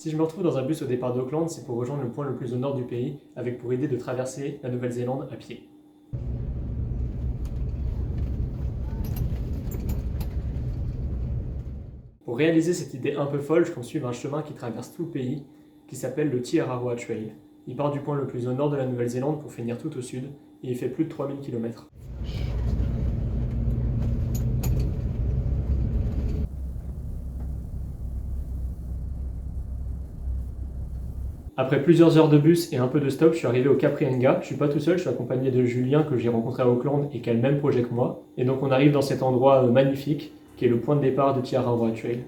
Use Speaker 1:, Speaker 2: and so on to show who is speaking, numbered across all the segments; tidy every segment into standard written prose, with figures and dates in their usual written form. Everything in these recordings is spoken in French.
Speaker 1: Si je me retrouve dans un bus au départ d'Auckland, c'est pour rejoindre le point le plus au nord du pays, avec pour idée de traverser la Nouvelle-Zélande à pied. Pour réaliser cette idée un peu folle, je compte suivre un chemin qui traverse tout le pays, qui s'appelle le Tiararoa Trail. Il part du point le plus au nord de la Nouvelle-Zélande pour finir tout au sud, et il fait plus de 3000 km. Après plusieurs heures de bus et un peu de stop, je suis arrivé au Kaprienga. Je suis pas tout seul, je suis accompagné de Julien que j'ai rencontré à Auckland et qui a le même projet que moi. Et donc on arrive dans cet endroit magnifique qui est le point de départ de Tiararoa Trail.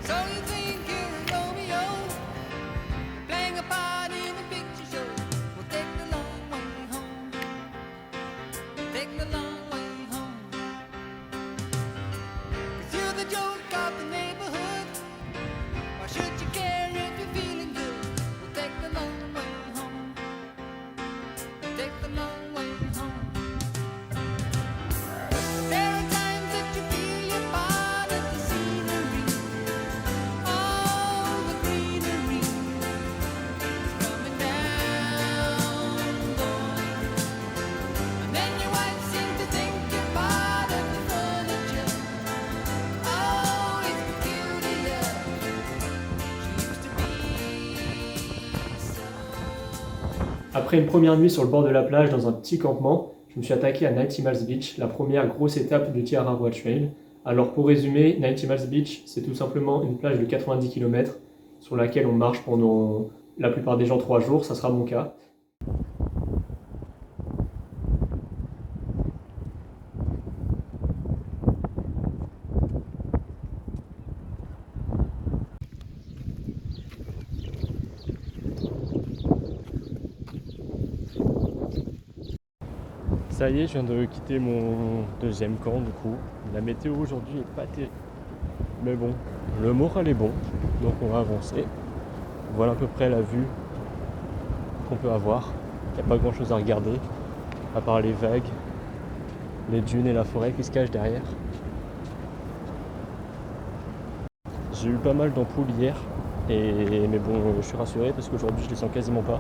Speaker 2: So you think you're a Romeo, playing a part in a picture show? Well, take the long way home. Take the long way home. 'Cause you're the joke of the neighborhood. Why should you care if you're feeling good? Well, take the long way home. Take the long way home. There are times that you feel you're part of the scenery. All the greenery is coming down, boy. And then your wife seems to think you're part of the furniture. Oh, it's peculiar. She used to be so.
Speaker 1: Après une première nuit sur le bord de la plage dans un petit campement, je me suis attaqué à 90 Miles Beach, la première grosse étape du Tiararoa Trail. Alors pour résumer, 90 Miles Beach, c'est tout simplement une plage de 90 km sur laquelle on marche pendant la plupart des gens 3 jours, ça sera mon cas.
Speaker 3: Ça y est, je viens de quitter mon deuxième camp du coup. La météo aujourd'hui est pas terrible. Mais bon, le moral est bon, donc on va avancer. Voilà à peu près la vue qu'on peut avoir. Il n'y a pas grand chose à regarder, à part les vagues, les dunes et la forêt qui se cachent derrière. J'ai eu pas mal d'ampoules hier, mais bon, je suis rassuré parce qu'aujourd'hui je les sens quasiment pas.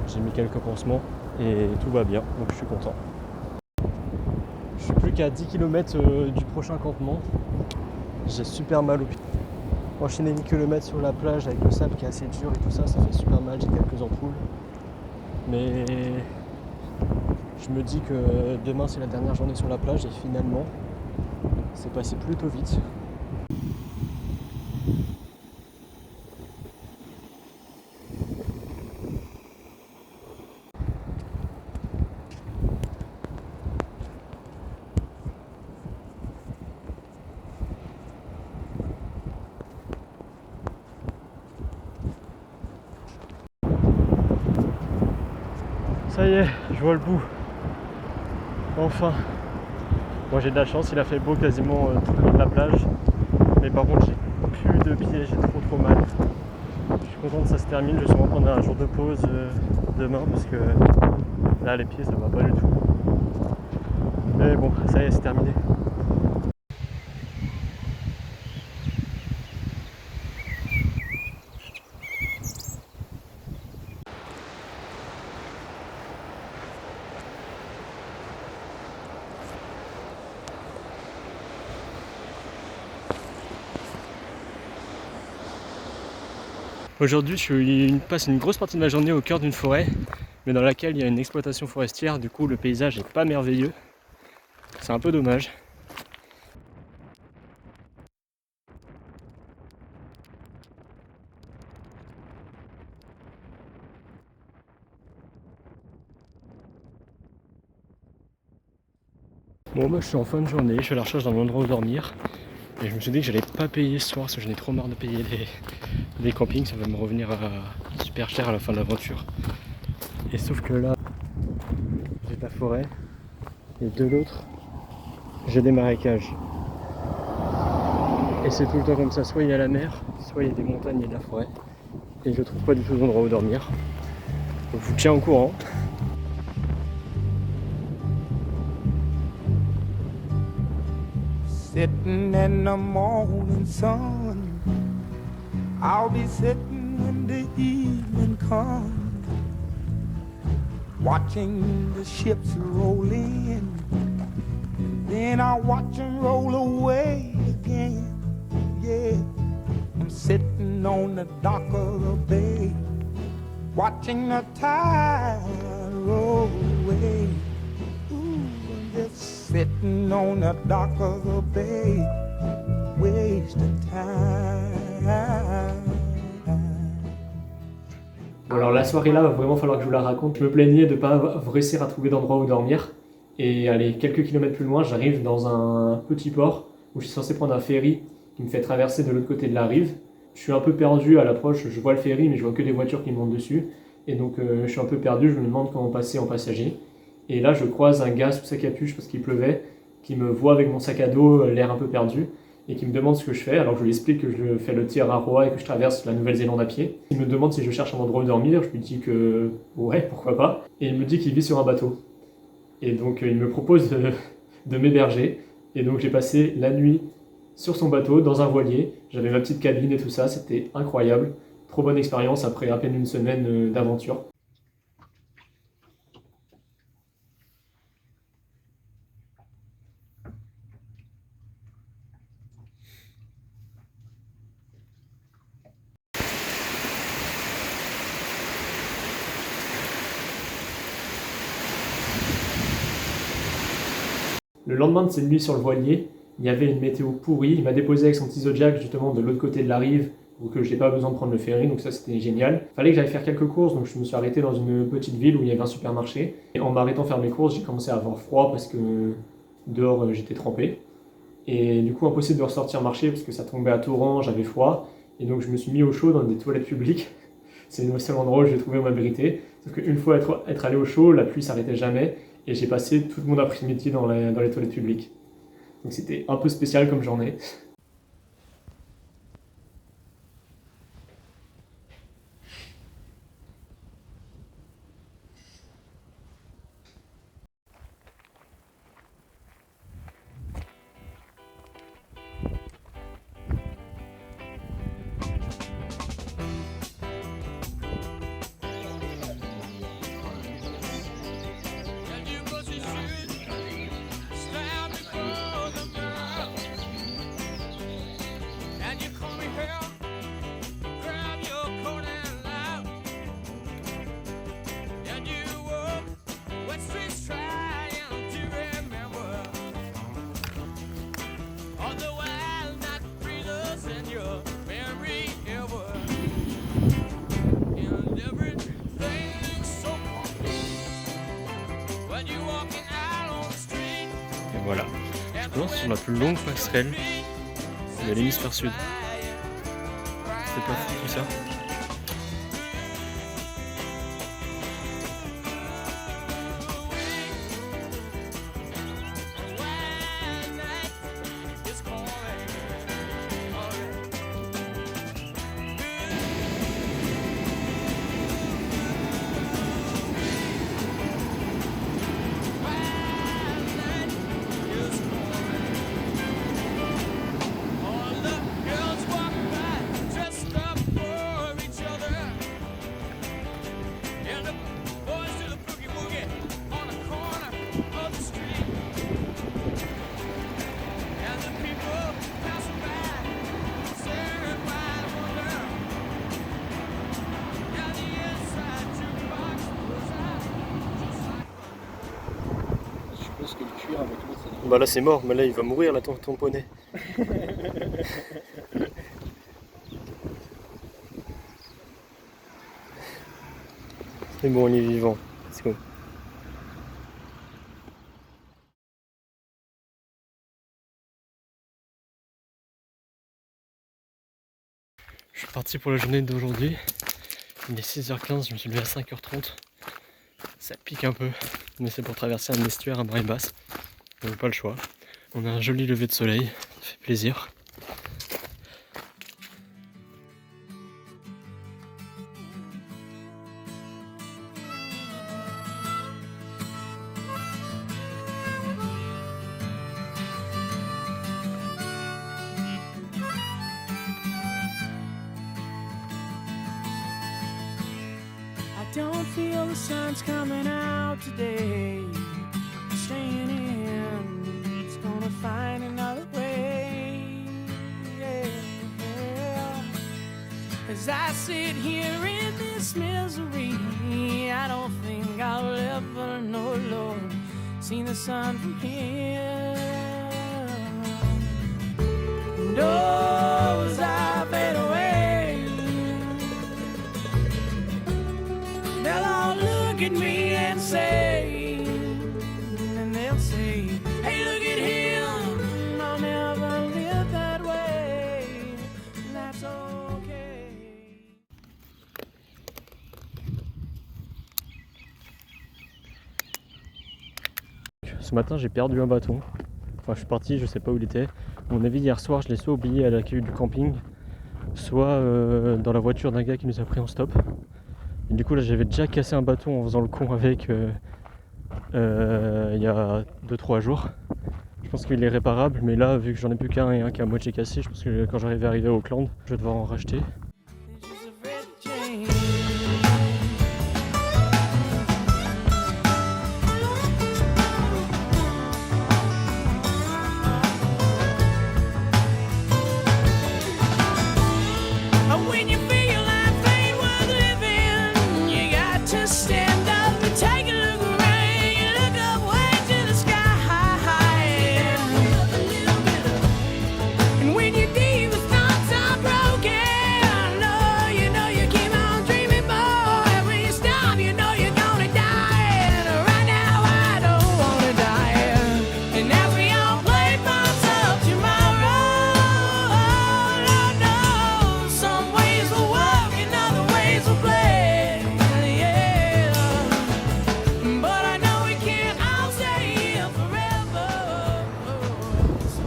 Speaker 3: J'ai mis quelques pansements et tout va bien, donc je suis content. Je suis plus qu'à 10 km du prochain campement. J'ai super mal au pied. Enchaîner 10 km sur la plage avec le sable qui est assez dur et tout ça, ça fait super mal, j'ai quelques ampoules. Mais je me dis que demain c'est la dernière journée sur la plage et finalement c'est passé plutôt vite. Ça y est, je vois le bout. Enfin. Moi j'ai de la chance, il a fait beau quasiment tout le long de la plage. Mais par contre j'ai plus de pieds, j'ai trop mal. Je suis content que ça se termine, je vais sûrement prendre un jour de pause demain parce que là les pieds ça va pas du tout. Mais bon, ça y est, c'est terminé. Aujourd'hui, passe une grosse partie de ma journée au cœur d'une forêt, mais dans laquelle il y a une exploitation forestière, du coup le paysage n'est pas merveilleux. C'est un peu dommage. Bon bah je suis en fin de journée, je suis à la recherche d'un endroit où dormir. Et je me suis dit que j'allais pas payer ce soir parce que j'en ai trop marre de payer des campings, ça va me revenir super cher à la fin de l'aventure. Et sauf que là, j'ai de la forêt et de l'autre, j'ai des marécages. Et c'est tout le temps comme ça, soit il y a la mer, soit il y a des montagnes et de la forêt. Et je trouve pas du tout d'endroit où dormir. Donc je vous tiens au courant.
Speaker 4: Sitting in the morning sun, I'll be sitting when the evening comes, watching the ships roll in, then I'll watch them roll away again. Yeah, I'm sitting on the dock of the bay, watching the tide roll away. Ooh, I'm just sitting on the dock of the bay, wasting time.
Speaker 1: Bon, alors la soirée là, va vraiment falloir que je vous la raconte. Je me plaignais de ne pas réussir à trouver d'endroit où dormir. Et allez, quelques kilomètres plus loin, j'arrive dans un petit port où je suis censé prendre un ferry qui me fait traverser de l'autre côté de la rive. Je suis un peu perdu à l'approche, je vois le ferry mais je vois que des voitures qui montent dessus. Et donc je suis un peu perdu, je me demande comment passer en passager. Et là je croise un gars sous sa capuche parce qu'il pleuvait, qui me voit avec mon sac à dos, l'air un peu perdu, et qui me demande ce que je fais. Alors je lui explique que je fais le tir à Roa et que je traverse la Nouvelle-Zélande à pied. Il me demande si je cherche un endroit où dormir, je lui dis que ouais, pourquoi pas. Et il me dit qu'il vit sur un bateau. Et donc il me propose de m'héberger. Et donc j'ai passé la nuit sur son bateau, dans un voilier. J'avais ma petite cabine et tout ça, c'était incroyable. Trop bonne expérience après à peine une semaine d'aventure. Le lendemain de cette nuit sur le voilier, il y avait une météo pourrie. Il m'a déposé avec son petit Zodiac justement de l'autre côté de la rive, donc j'ai pas besoin de prendre le ferry, donc ça c'était génial. Fallait que j'aille faire quelques courses, donc je me suis arrêté dans une petite ville où il y avait un supermarché. Et en m'arrêtant faire mes courses, j'ai commencé à avoir froid parce que dehors j'étais trempé. Et du coup impossible de ressortir marcher parce que ça tombait à torrent, j'avais froid. Et donc je me suis mis au chaud dans des toilettes publiques. C'est le seul endroit où j'ai trouvé où m'abriter. Sauf qu'une fois être allé au chaud, la pluie s'arrêtait jamais. Et j'ai passé tout mon après-midi dans les toilettes publiques. Donc c'était un peu spécial comme journée.
Speaker 2: And you brush your shoes, stand before the mirror. And you comb your hair, grab your coat and laugh. And you walk wet streets trying to remember all the wild night breezes in your memory ever. And everything so complete when you walking out on the street.
Speaker 3: Et voilà, je commence sur la plus longue passerelle de l'hémisphère sud. C'est pas fou tout ça.
Speaker 5: Je pense que le cuir avec l'autre, ça doit...
Speaker 3: Bah là c'est mort, mais là il va mourir là ton poney. C'est bon, on est vivant. Let's go. Je suis parti pour la journée d'aujourd'hui. Il est 6h15, je me suis levé à 5h30. Ça pique un peu, mais c'est pour traverser un estuaire à marée basse. On n'a pas le choix. On a un joli lever de soleil, ça fait plaisir.
Speaker 4: I don't feel the sun's coming out today. I'm staying in, it's gonna find another way. Yeah. As I sit here in this misery, I don't think I'll ever know, Lord, see the sun from here. And oh, as I fade away, they'll all look at me and say, and they'll say, hey, look at him, I'll never live that way, and that's okay.
Speaker 3: Ce matin j'ai perdu un bâton. Enfin je suis parti, je sais pas où il était. À mon avis hier soir je l'ai soit oublié à l'accueil du camping, soit dans la voiture d'un gars qui nous a pris en stop. Et du coup là j'avais déjà cassé un bâton en faisant le con avec il y a 2-3 jours. Je pense qu'il est réparable, mais là vu que j'en ai plus qu'un et un qui est à moitié cassé, je pense que quand j'arrive à arriver à Auckland, je vais devoir en racheter.
Speaker 4: It's just a red change. When you feel life ain't worth living, you got to stand up and take a look around. You look up way to the sky, and when you're deep, the thoughts are broken. No, you know you keep on dreaming, boy. When you stop, you know you're gonna die. And right now, I don't wanna die. And as we all play parts of tomorrow, Lord knows some ways will work and other ways will play. Yeah, but I know we can't all stay here forever. So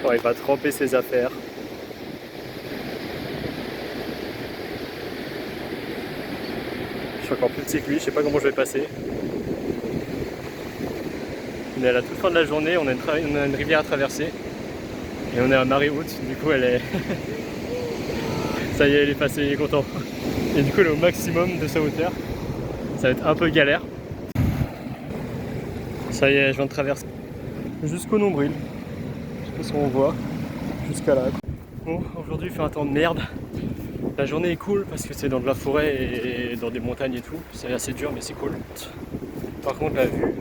Speaker 3: Bon, il va tremper ses affaires. Je suis encore plus petit que lui, je sais pas comment je vais passer. On est à la toute fin de la journée, on a une rivière à traverser. Et on est à marée haute, du coup elle est... Ça y est, elle est passée, il est content. Et du coup elle est au maximum de sa hauteur. Ça va être un peu galère. Ça y est, je viens de traverser jusqu'au nombril. Je sais pas si on voit, jusqu'à là. Bon, aujourd'hui il fait un temps de merde. La journée est cool parce que c'est dans de la forêt et dans des montagnes et tout. C'est assez dur mais c'est cool. Par contre la vue,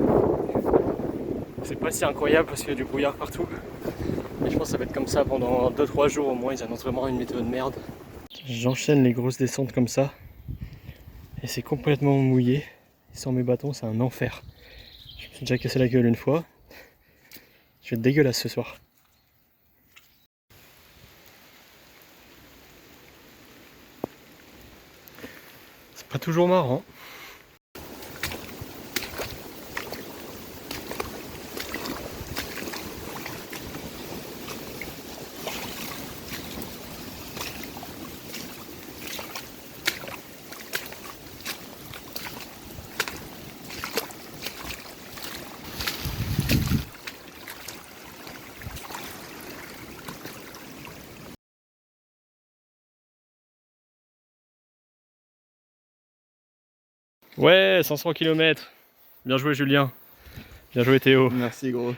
Speaker 3: c'est pas si incroyable parce qu'il y a du brouillard partout. Mais je pense que ça va être comme ça pendant 2-3 jours au moins. Ils annoncent vraiment une météo de merde. J'enchaîne les grosses descentes comme ça. Et c'est complètement mouillé. Sans mes bâtons, c'est un enfer. Je me suis déjà cassé la gueule une fois. Je vais être dégueulasse ce soir. C'est pas toujours marrant. Ouais, 500 km. Bien joué Julien. Bien joué Théo.
Speaker 5: Merci gros.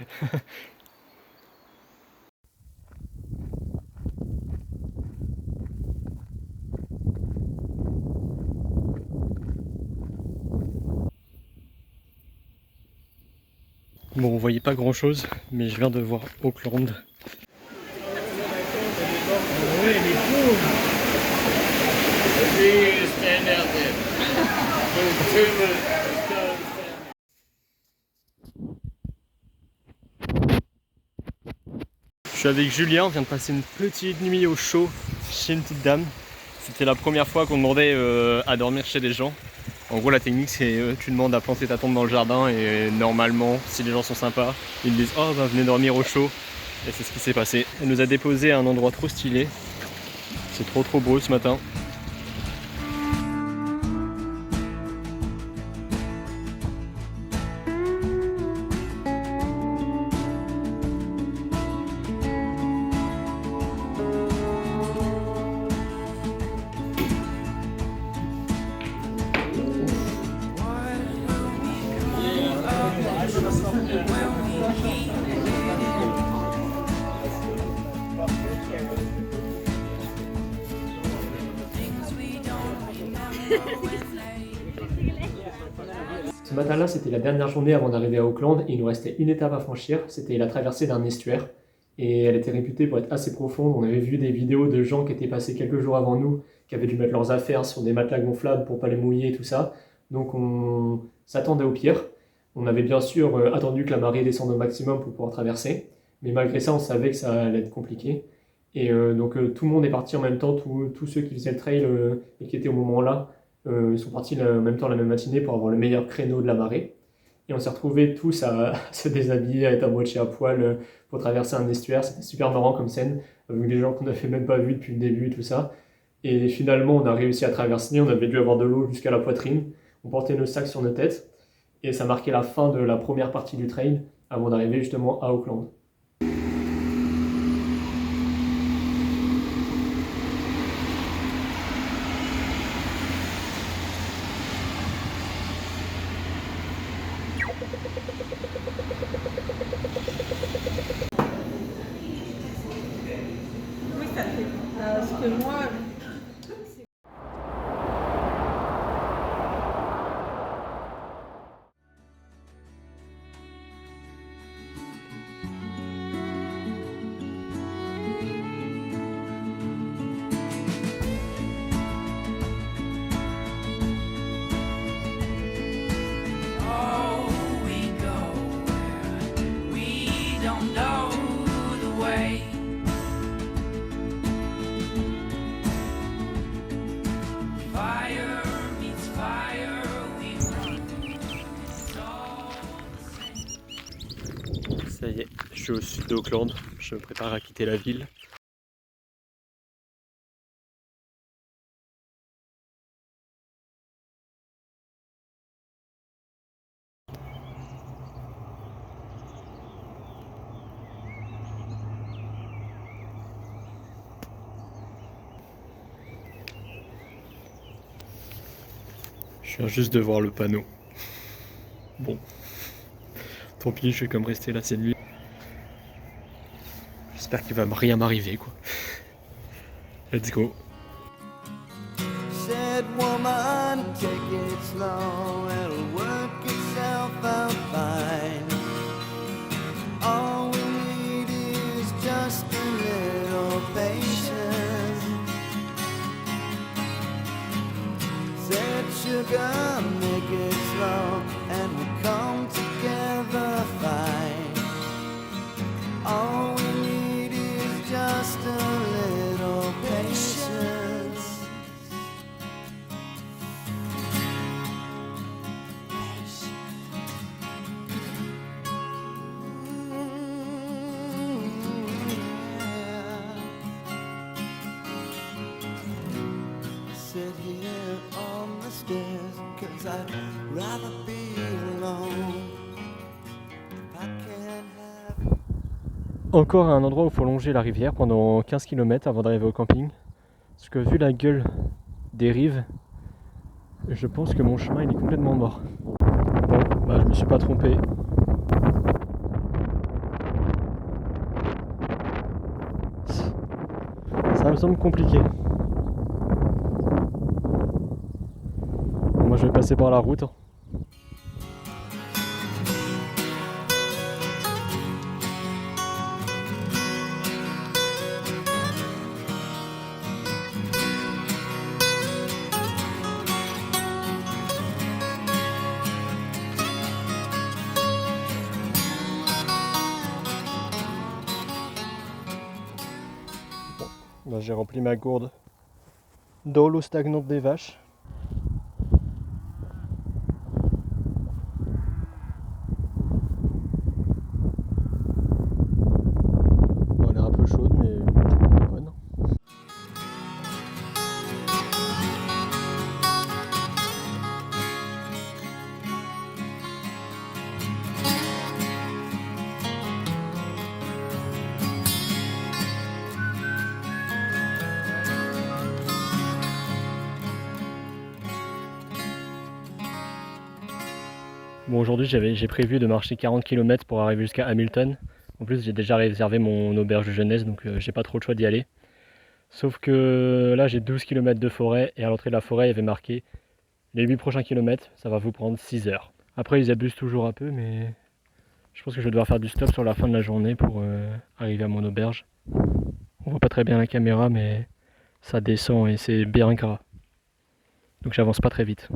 Speaker 3: Bon, vous voyez pas grand chose, mais je viens de voir Auckland.
Speaker 5: Ouais, mais cool. Please stand out there. There's too much.
Speaker 3: Je suis avec Julien, on vient de passer une petite nuit au chaud chez une petite dame. C'était la première fois qu'on demandait à dormir chez des gens. En gros la technique c'est tu demandes à planter ta tente dans le jardin et normalement si les gens sont sympas ils disent oh bah venez dormir au chaud. Et c'est ce qui s'est passé. Elle nous a déposé à un endroit trop stylé. C'est trop beau ce matin.
Speaker 1: Ce matin-là, c'était la dernière journée avant d'arriver à Auckland et il nous restait une étape à franchir, c'était la traversée d'un estuaire. Et elle était réputée pour être assez profonde. On avait vu des vidéos de gens qui étaient passés quelques jours avant nous, qui avaient dû mettre leurs affaires sur des matelas gonflables pour pas les mouiller et tout ça. Donc on s'attendait au pire. On avait bien sûr attendu que la marée descende au maximum pour pouvoir traverser. Mais malgré ça, on savait que ça allait être compliqué. Et donc tout le monde est parti en même temps, tous ceux qui faisaient le trail et qui étaient au moment là, ils sont partis en même temps la même matinée pour avoir le meilleur créneau de la marée. Et on s'est retrouvés tous à se déshabiller, à être à moitié à poil pour traverser un estuaire. C'était super marrant comme scène, avec des gens qu'on n'avait même pas vus depuis le début et tout ça. Et finalement, on a réussi à traverser, on avait dû avoir de l'eau jusqu'à la poitrine. On portait nos sacs sur nos têtes. Et ça marquait la fin de la première partie du trail, avant d'arriver justement à Auckland.
Speaker 6: Oui, ça fait. Parce que moi.
Speaker 2: Oh, we go where we don't know the way. Fire meets fire, we run. It's all the same.
Speaker 3: Ça y est, je suis au sud d'Auckland, je me prépare à quitter la ville. Je viens juste de voir le panneau. Bon, tant pis, je vais comme rester là cette nuit. J'espère qu'il va rien m'arriver quoi. Let's go.
Speaker 7: Said woman, take it slow, it'll work itself out fine. All we need is just a little patience. Said sugar, make it slow, and we come together fine. All we need is just a little patience. Sit here on the stairs, 'cause I'd rather be alone. I can't have.
Speaker 3: Encore un endroit où il faut longer la rivière pendant 15 km avant d'arriver au camping. Parce que vu la gueule des rives, je pense que mon chemin il est complètement mort. Bon, bah je me suis pas trompé. Ça me semble compliqué. Bon, moi je vais passer par la route. Là, j'ai rempli ma gourde d'eau l'eau stagnante des vaches. Bon, elle est un peu chaude, mais bonne. Bon, aujourd'hui j'ai prévu de marcher 40 km pour arriver jusqu'à Hamilton. En plus j'ai déjà réservé mon auberge de jeunesse, donc j'ai pas trop le choix d'y aller. Sauf que là j'ai 12 km de forêt et à l'entrée de la forêt il y avait marqué les 8 prochains kilomètres, ça va vous prendre 6 heures. Après ils abusent toujours un peu, mais je pense que je vais devoir faire du stop sur la fin de la journée pour arriver à mon auberge. On voit pas très bien la caméra, mais ça descend et c'est bien gras. Donc j'avance pas très vite.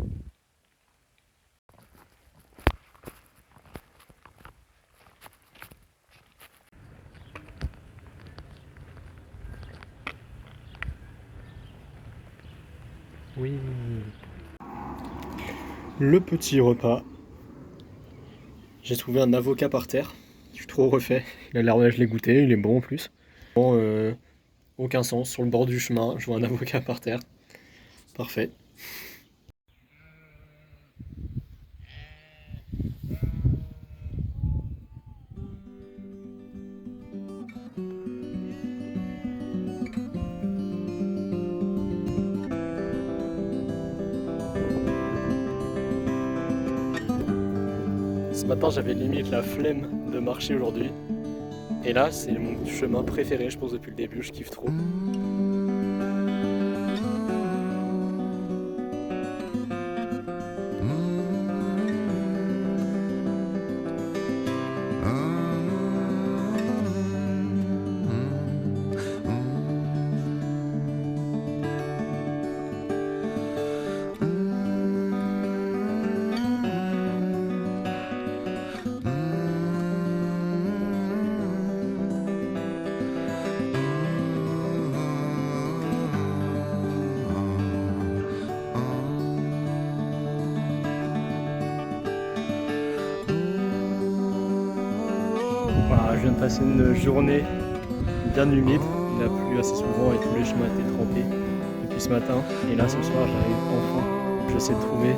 Speaker 3: Oui. Le petit repas. J'ai trouvé un avocat par terre. Je suis trop refait. Il a l'air, je l'ai goûté, il est bon en plus. Bon, aucun sens. Sur le bord du chemin, je vois un avocat par terre. Parfait. Ce matin, j'avais limite la flemme de marcher aujourd'hui. Et là, c'est mon chemin préféré, je pense, depuis le début. Je kiffe trop. Voilà, je viens de passer une journée bien humide. Il a plu assez souvent et tous les chemins étaient trempés depuis ce matin. Et là, ce soir, j'arrive enfin. J'essaie de trouver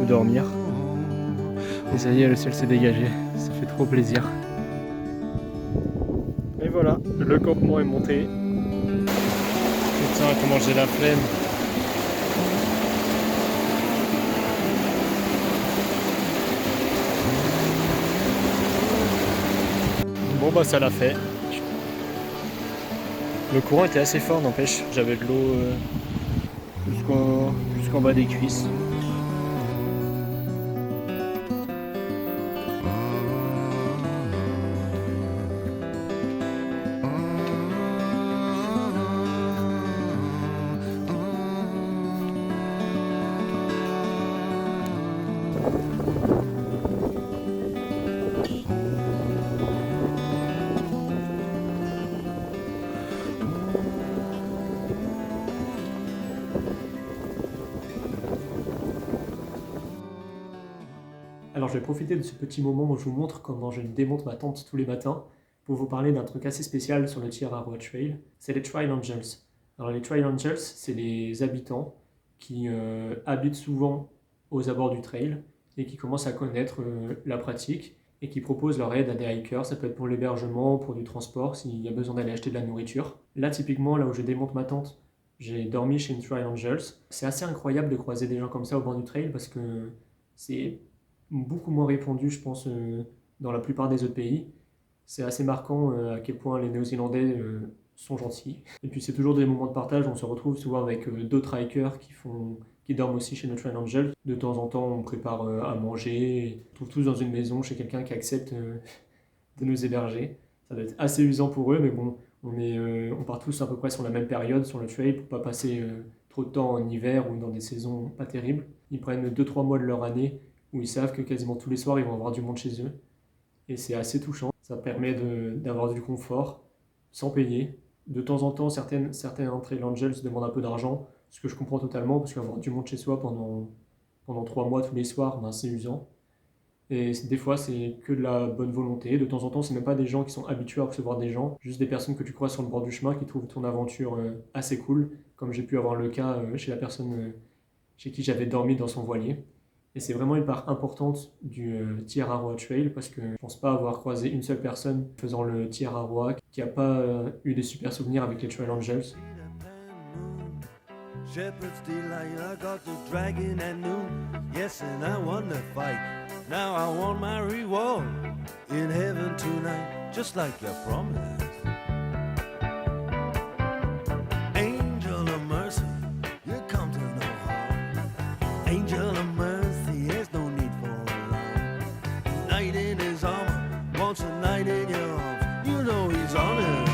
Speaker 3: où dormir. Et ça y est, le ciel s'est dégagé. Ça fait trop plaisir. Et voilà, le campement est monté. Putain, comment j'ai la flemme. Bon bah ça l'a fait. Le courant était assez fort, n'empêche. J'avais de l'eau jusqu'en bas des cuisses.
Speaker 1: Alors je vais profiter de ce petit moment où je vous montre comment je démonte ma tente tous les matins pour vous parler d'un truc assez spécial sur le Tierra Trail, c'est les Trail Angels. Alors les Trail Angels, c'est les habitants qui habitent souvent aux abords du trail et qui commencent à connaître la pratique et qui proposent leur aide à des hikers. Ça peut être pour l'hébergement, pour du transport, s'il y a besoin d'aller acheter de la nourriture. Là typiquement, là où je démonte ma tente, j'ai dormi chez une Trail Angels. C'est assez incroyable de croiser des gens comme ça au bord du trail parce que c'est beaucoup moins répandu, je pense, dans la plupart des autres pays. C'est assez marquant à quel point les Néo-Zélandais sont gentils. Et puis c'est toujours des moments de partage, on se retrouve souvent avec d'autres hikers qui dorment aussi chez notre Trail Angel. De temps en temps, on prépare à manger, on se trouve tous dans une maison chez quelqu'un qui accepte de nous héberger. Ça doit être assez usant pour eux, mais bon, on part tous à peu près sur la même période sur le trail pour pas passer trop de temps en hiver ou dans des saisons pas terribles. Ils prennent 2-3 mois de leur année où ils savent que quasiment tous les soirs ils vont avoir du monde chez eux. Et c'est assez touchant. Ça permet d'avoir du confort sans payer De temps en temps, certaines Trail Angels demandent un peu d'argent, ce que je comprends totalement, parce qu'avoir du monde chez soi pendant 3 mois tous les soirs, ben, c'est usant. Et des fois, c'est que de la bonne volonté. De temps en temps, c'est même pas des gens qui sont habitués à recevoir des gens, juste des personnes que tu croises sur le bord du chemin qui trouvent ton aventure assez cool, comme j'ai pu avoir le cas chez la personne chez qui j'avais dormi dans son voilier. Et c'est vraiment une part importante du Tiararoa Trail parce que je pense pas avoir croisé une seule personne faisant le Tiararoa qui a pas eu des super souvenirs avec les Trail Angels.
Speaker 7: Shepherd's delight, I got the dragon at noon. Yes, and I won the fight. Now I want my reward in heaven tonight, just like you promised. Angel of mercy, you come to no harm. Angel of mercy, there's no need for alarm. Knight in his armor, wants a knight in your arms. You know he's honest.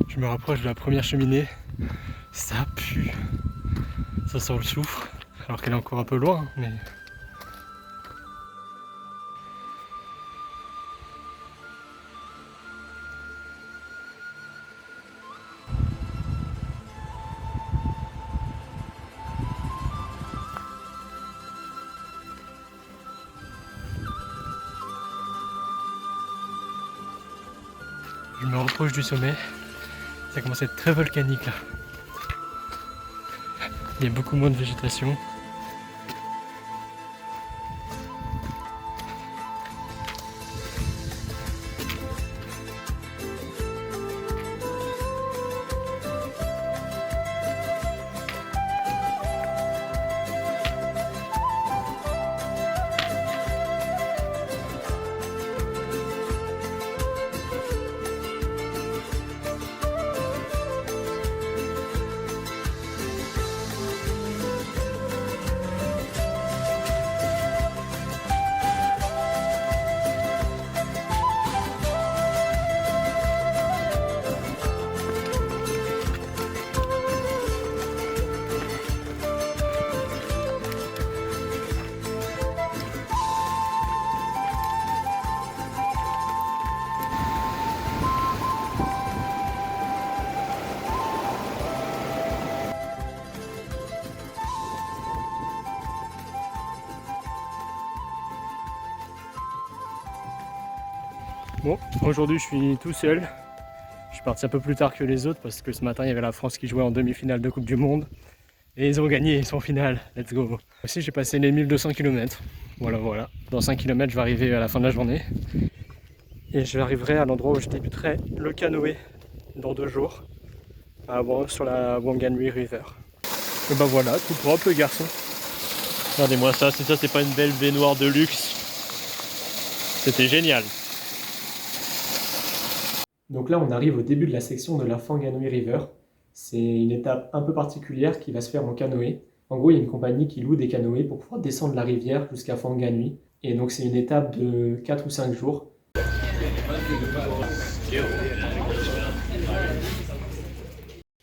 Speaker 3: Je me rapproche de la première cheminée, ça pue, ça sent le soufre, alors qu'elle est encore un peu loin, mais... Je me rapproche du sommet. Ça commence à être très volcanique là. Il y a beaucoup moins de végétation. Bon, aujourd'hui je suis tout seul. Je suis parti un peu plus tard que les autres parce que ce matin il y avait la France qui jouait en demi-finale de Coupe du Monde. Et ils ont gagné, ils sont en finale, let's go. Aussi j'ai passé les 1200 km. Voilà. Dans 5 km je vais arriver à la fin de la journée. Et j'arriverai à l'endroit où je débuterai le canoë dans 2 jours. Sur la Whanganui River. Et ben voilà, tout propre le garçon. Regardez-moi ça, si ça c'est pas une belle baignoire de luxe. C'était génial.
Speaker 1: Donc là, on arrive au début de la section de la Whanganui River. C'est une étape un peu particulière qui va se faire en canoë. En gros, il y a une compagnie qui loue des canoës pour pouvoir descendre la rivière jusqu'à Whanganui. Et donc, c'est une étape de 4 ou 5 jours.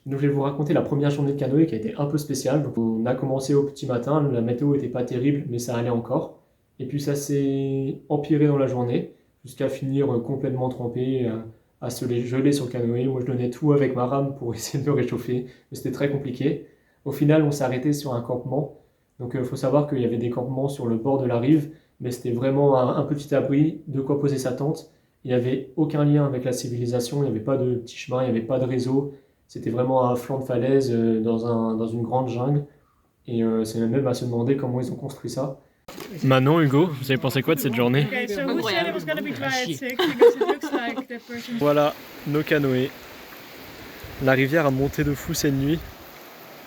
Speaker 1: Donc, je vais vous raconter la première journée de canoë qui a été un peu spéciale. Donc, on a commencé au petit matin, la météo n'était pas terrible, mais ça allait encore. Et puis, ça s'est empiré dans la journée, jusqu'à finir complètement trempé, à se geler sur le canoë. Moi je donnais tout avec ma rame pour essayer de me réchauffer, mais c'était très compliqué. Au final, on s'est arrêté sur un campement. Donc il faut savoir qu'il y avait des campements sur le bord de la rive, mais c'était vraiment un petit abri, de quoi poser sa tente. Il n'y avait aucun lien avec la civilisation, il n'y avait pas de petit chemin, il n'y avait pas de réseau. C'était vraiment un flanc de falaise dans une grande jungle. Et c'est même à se demander comment ils ont construit ça.
Speaker 3: Manon, Hugo, vous avez pensé quoi de cette journée?
Speaker 6: Okay, so who said it was gonna be dry at 6? Because it looks like that person.
Speaker 3: Voilà, nos canoës. La rivière a monté de fou cette nuit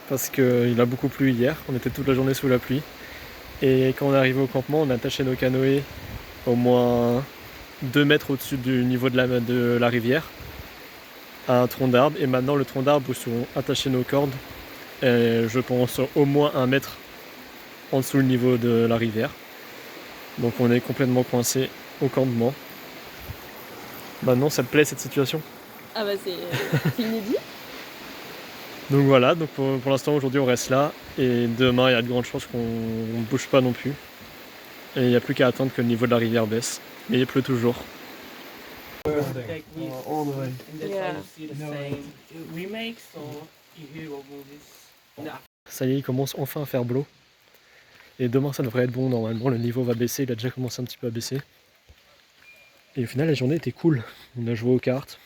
Speaker 3: parce qu'il a beaucoup plu hier. On était toute la journée sous la pluie. Et quand on est arrivé au campement, on a attaché nos canoës au moins 2 mètres au-dessus du niveau de la rivière à un tronc d'arbre. Et maintenant, le tronc d'arbre où sont attachées nos cordes est, je pense, au moins 1 mètre en dessous le niveau de la rivière. Donc on est complètement coincé au campement. Maintenant, ça te plaît cette situation?
Speaker 8: Ah bah c'est inédit.
Speaker 3: Donc voilà, donc pour l'instant aujourd'hui on reste là et demain il y a de grandes chances qu'on ne bouge pas non plus. Et il n'y a plus qu'à attendre que le niveau de la rivière baisse. Mais il pleut toujours.
Speaker 8: Yeah.
Speaker 3: Ça y est, il commence enfin à faire beau. Et demain ça devrait être bon normalement, le niveau va baisser, il a déjà commencé un petit peu à baisser. Et au final la journée était cool. On a joué aux cartes.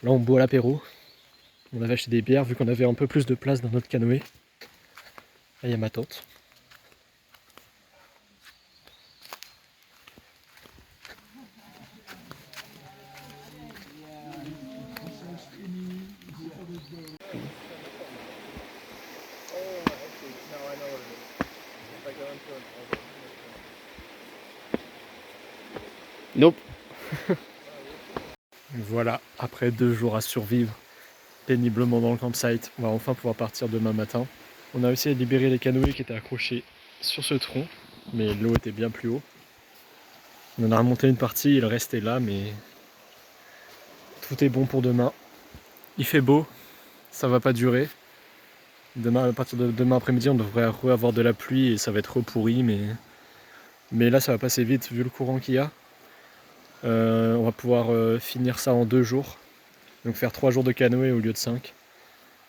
Speaker 3: Là on boit l'apéro. On avait acheté des bières vu qu'on avait un peu plus de place dans notre canoë. Là il y a ma tante. Nope. Voilà, après 2 jours à survivre péniblement dans le campsite, on va enfin pouvoir partir demain matin. On a réussi à libérer les canoës qui étaient accrochés sur ce tronc, mais l'eau était bien plus haut. On en a remonté une partie, il restait là, mais tout est bon pour demain. Il fait beau, ça va pas durer. Demain, à partir de demain après-midi, on devrait avoir de la pluie et ça va être pourri, mais là ça va passer vite vu le courant qu'il y a. On va pouvoir finir ça en 2 jours. Donc faire 3 jours de canoë au lieu de 5.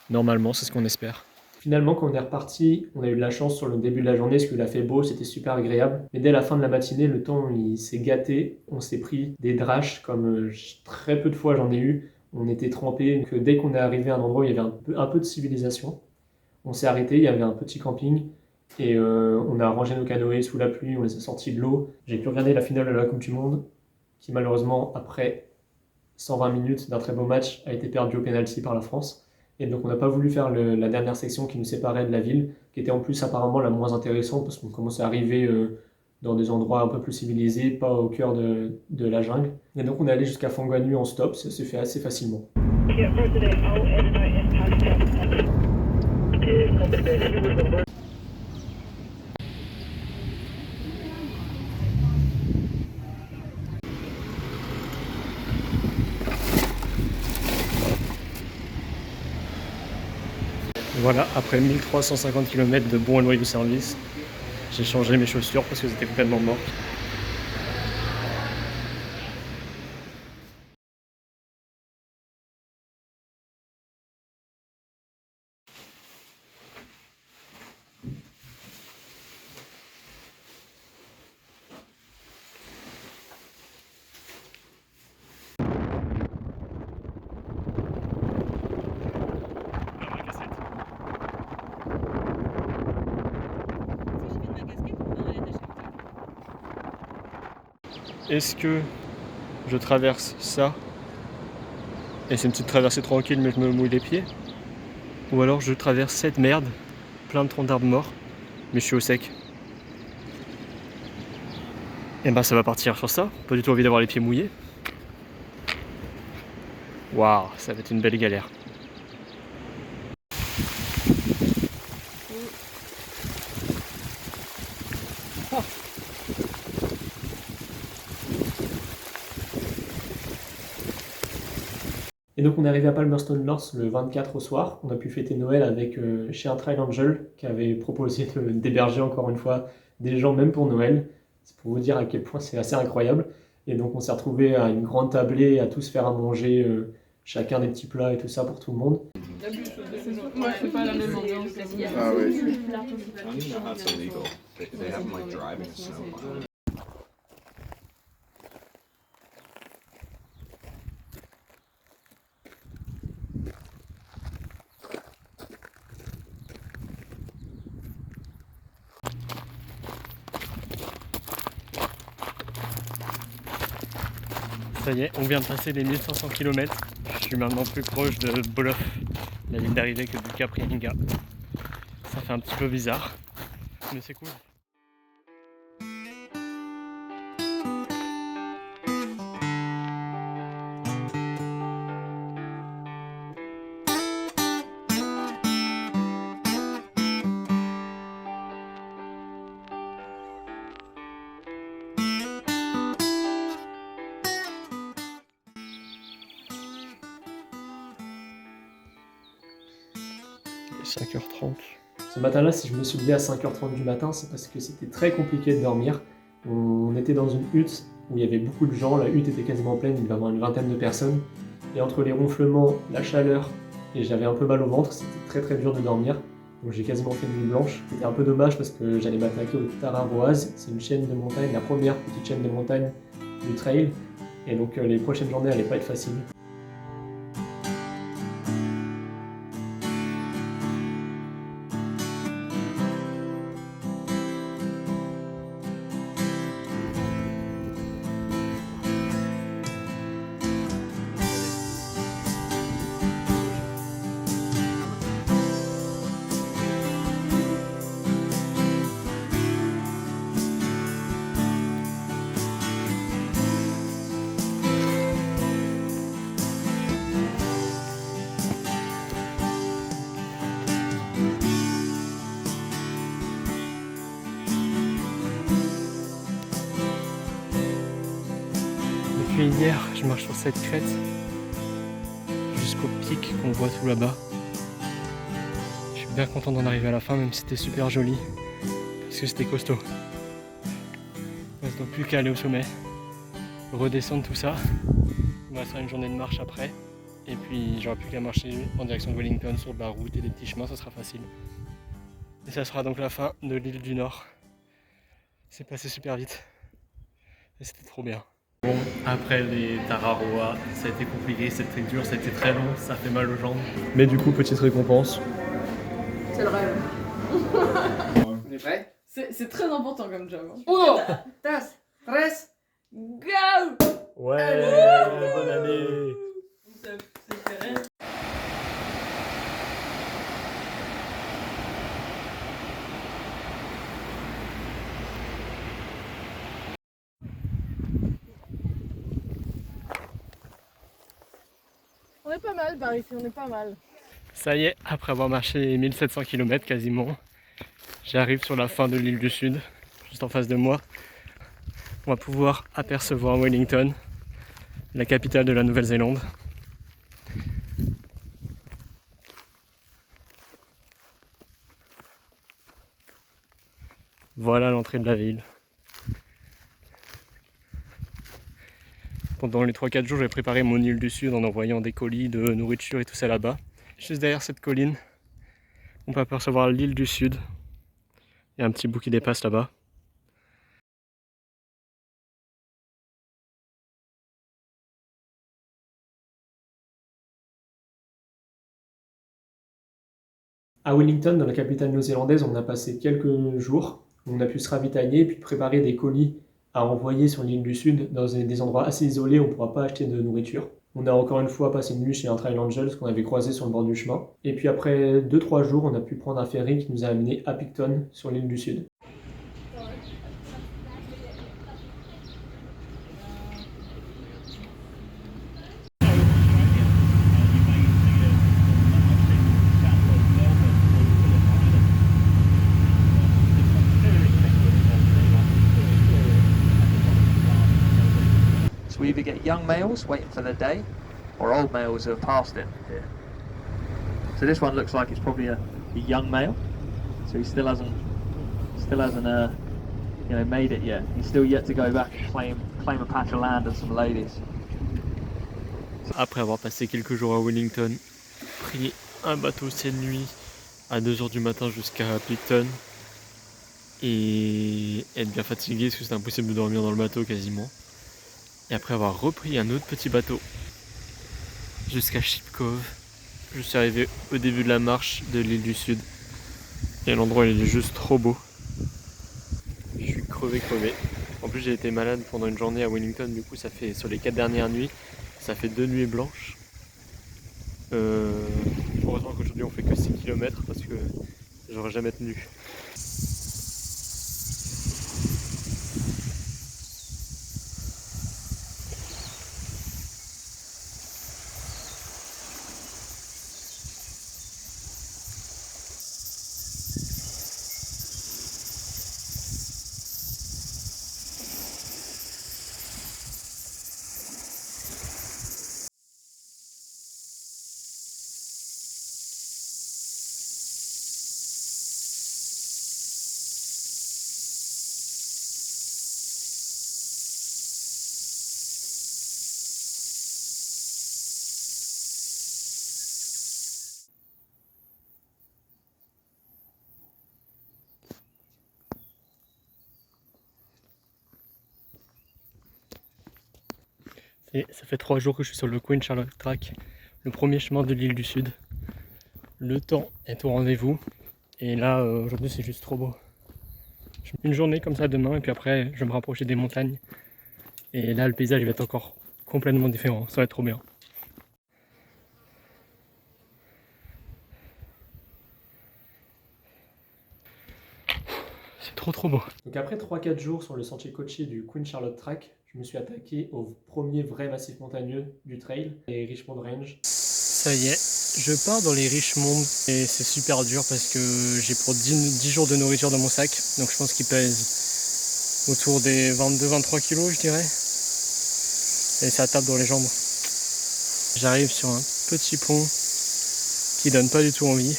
Speaker 3: Normalement, c'est ce qu'on espère.
Speaker 1: Finalement, quand on est reparti, on a eu de la chance sur le début de la journée parce qu'il a fait beau, c'était super agréable. Mais dès la fin de la matinée, le temps il s'est gâté. On s'est pris des draches comme très peu de fois j'en ai eu. On était trempés. Donc, dès qu'on est arrivé à un endroit où il y avait un peu de civilisation, on s'est arrêté, il y avait un petit camping. Et on a rangé nos canoës sous la pluie, on les a sortis de l'eau. J'ai pu regarder la finale de la Coupe du Monde, qui malheureusement, après 120 minutes d'un très beau match, a été perdu au pénalty par la France. Et donc on n'a pas voulu faire la dernière section qui nous séparait de la ville, qui était en plus apparemment la moins intéressante, parce qu'on commençait à arriver dans des endroits un peu plus civilisés, pas au cœur de la jungle. Et donc on est allé jusqu'à Fanganu en stop, ça s'est fait assez facilement.
Speaker 3: Voilà, après 1350 km de bons et loyaux service, j'ai changé mes chaussures parce que c'était complètement mort. Est-ce que je traverse ça et c'est une petite traversée tranquille mais je me mouille les pieds? Ou alors je traverse cette merde, plein de troncs d'arbres morts, mais je suis au sec? Et ben ça va partir sur ça, pas du tout envie d'avoir les pieds mouillés. Waouh, ça va être une belle galère.
Speaker 1: Et donc on est arrivé à Palmerston North le 24 au soir. On a pu fêter Noël avec chez un Trail Angel qui avait proposé d'héberger encore une fois des gens même pour Noël. C'est pour vous dire à quel point c'est assez incroyable. Et donc on s'est retrouvés à une grande tablée à tous faire à manger chacun des petits plats et tout ça pour tout le monde.
Speaker 6: Ouais, c'est pas la même ambiance.
Speaker 5: Ah oui. I don't even know how it's illegal. They have them like driving a snowplow.
Speaker 3: Ça y est, on vient de passer les 1500 km. Je suis maintenant plus proche de Bolof, la ligne d'arrivée, que du Cap Riringa. Ça fait un petit peu bizarre, mais c'est cool. Il est 5h30.
Speaker 1: Ce matin-là, si je me suis levé à 5h30 du matin, c'est parce que c'était très compliqué de dormir. On était dans une hutte où il y avait beaucoup de gens, la hutte était quasiment pleine, il devait y avoir une vingtaine de personnes. Et entre les ronflements, la chaleur, et j'avais un peu mal au ventre, c'était très dur de dormir. Donc j'ai quasiment fait une nuit blanche. C'était un peu dommage parce que j'allais m'attaquer au Tararoas. C'est une chaîne de montagne, la première petite chaîne de montagne du trail. Et donc les prochaines journées n'allaient pas être faciles.
Speaker 3: Depuis hier, je marche sur cette crête jusqu'au pic qu'on voit tout là-bas. Je suis bien content d'en arriver à la fin, même si c'était super joli, parce que c'était costaud. Il ne reste donc plus qu'à aller au sommet, redescendre tout ça. Il me restera une journée de marche après, et puis j'aurai plus qu'à marcher en direction de Wellington sur de la route et des petits chemins, ça sera facile. Et ça sera donc la fin de l'île du Nord. C'est passé super vite, et c'était trop bien. Bon, après les Tararoa, ça a été compliqué, c'était dur, c'était très long, ça fait mal aux jambes. Mais du coup, petite récompense.
Speaker 8: C'est le rêve.
Speaker 5: On est prêts?
Speaker 8: C'est très important comme job. Hein.
Speaker 5: Uno, dos, tres.
Speaker 8: Go!
Speaker 3: Ouais, bonne année.
Speaker 8: On est pas mal par ici, on est pas mal.
Speaker 3: Ça y est, après avoir marché 1700 km quasiment, j'arrive sur la fin de l'île du Sud, juste en face de moi. On va pouvoir apercevoir Wellington, la capitale de la Nouvelle-Zélande. Voilà l'entrée de la ville. Pendant les 3-4 jours, j'ai préparé mon île du Sud en envoyant des colis de nourriture et tout ça là-bas. Juste derrière cette colline, on peut apercevoir l'île du Sud. Il y a un petit bout qui dépasse là-bas.
Speaker 1: À Wellington, dans la capitale néo-zélandaise, on a passé quelques jours. On a pu se ravitailler et puis préparer des colis à envoyer sur l'île du Sud dans des endroits assez isolés où on ne pourra pas acheter de nourriture. On a encore une fois passé une nuit chez un Trail Angels qu'on avait croisé sur le bord du chemin. Et puis après 2-3 jours, on a pu prendre un ferry qui nous a amené à Picton sur l'île du Sud.
Speaker 9: So we either get young males waiting for their day, or old males who have passed it here. So this one looks like it's probably a young male, so he still hasn't made it yet. He's still yet to go back and claim a patch of land and some ladies.
Speaker 3: Après avoir passé quelques jours à Wellington, pris un bateau cette nuit à 2h du matin jusqu'à Picton et être bien fatigué parce que c'était impossible de dormir dans le bateau quasiment. Et après avoir repris un autre petit bateau jusqu'à Ship Cove, je suis arrivé au début de la marche de l'île du Sud. Et l'endroit il est juste trop beau. Je suis crevé. En plus j'ai été malade pendant une journée à Wellington, du coup ça fait sur les 4 dernières nuits, ça fait 2 nuits blanches. Heureusement qu'aujourd'hui on fait que 6 km parce que j'aurais jamais tenu. Et ça fait 3 jours que je suis sur le Queen Charlotte Track, le premier chemin de l'île du Sud. Le temps est au rendez-vous et là aujourd'hui c'est juste trop beau. Une journée comme ça demain et puis après je vais me rapprocher des montagnes et là le paysage il va être encore complètement différent, ça va être trop bien. C'est trop beau.
Speaker 1: Donc après 3-4 jours sur le sentier côtier du Queen Charlotte Track, je me suis attaqué au premier vrai massif montagneux du trail, les Richmond Range.
Speaker 3: Ça y est, je pars dans les Richmond et c'est super dur parce que j'ai pour 10 jours de nourriture dans mon sac, donc je pense qu'il pèse autour des 22-23 kilos je dirais, et ça tape dans les jambes. J'arrive sur un petit pont qui donne pas du tout envie.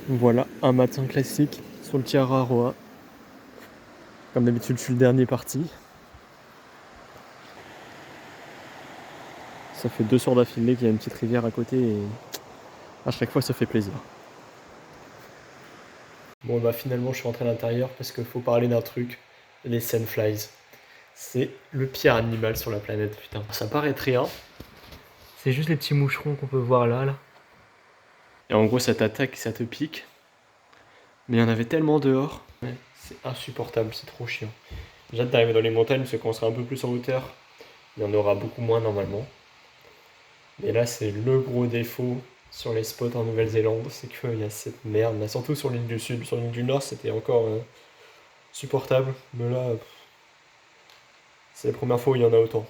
Speaker 3: Voilà un matin classique sur le Tiararoa. Comme d'habitude, je suis le dernier parti. Ça fait 2 soirs d'affilée qu'il y a une petite rivière à côté et à chaque fois ça fait plaisir. Bon bah finalement je suis rentré à l'intérieur parce qu'il faut parler d'un truc, les sandflies. C'est le pire animal sur la planète, putain. Ça paraît rien. C'est juste les petits moucherons qu'on peut voir là. Et en gros ça t'attaque, ça te pique. Mais il y en avait tellement dehors. Ouais, c'est insupportable, c'est trop chiant. J'ai hâte d'arriver dans les montagnes parce qu'on sera un peu plus en hauteur. Il y en aura beaucoup moins normalement. Mais là c'est le gros défaut sur les spots en Nouvelle-Zélande, c'est qu'il y a cette merde. Là, surtout sur l'île du Sud, sur l'île du Nord c'était encore supportable. Mais là, c'est la première fois où il y en a autant.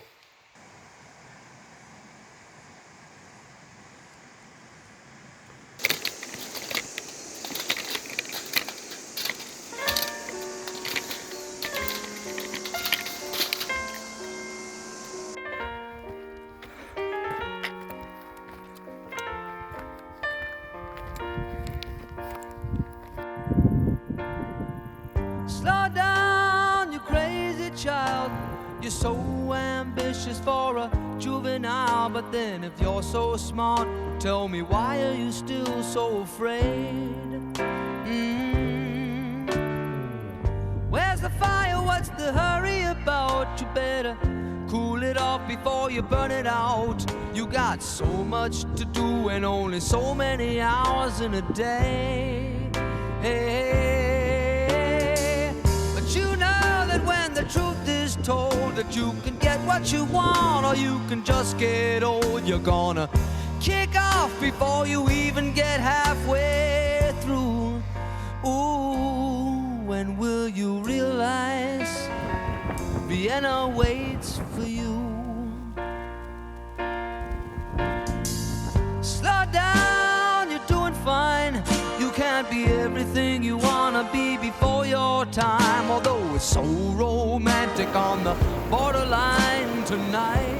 Speaker 2: Slow down, you crazy child. You're so ambitious for a juvenile. But then, if you're so smart, tell me, why are you still so afraid? Where's the fire? What's the hurry about? You better cool it off before you burn it out. You got so much to do and only so many hours in a day. Hey, but you know that when the truth is told, that you can get what you want or you can just get old. You're gonna kick off before you even get halfway through. Ooh, when will you realize Vienna waits for you? Slow down, you do was so romantic on the borderline tonight.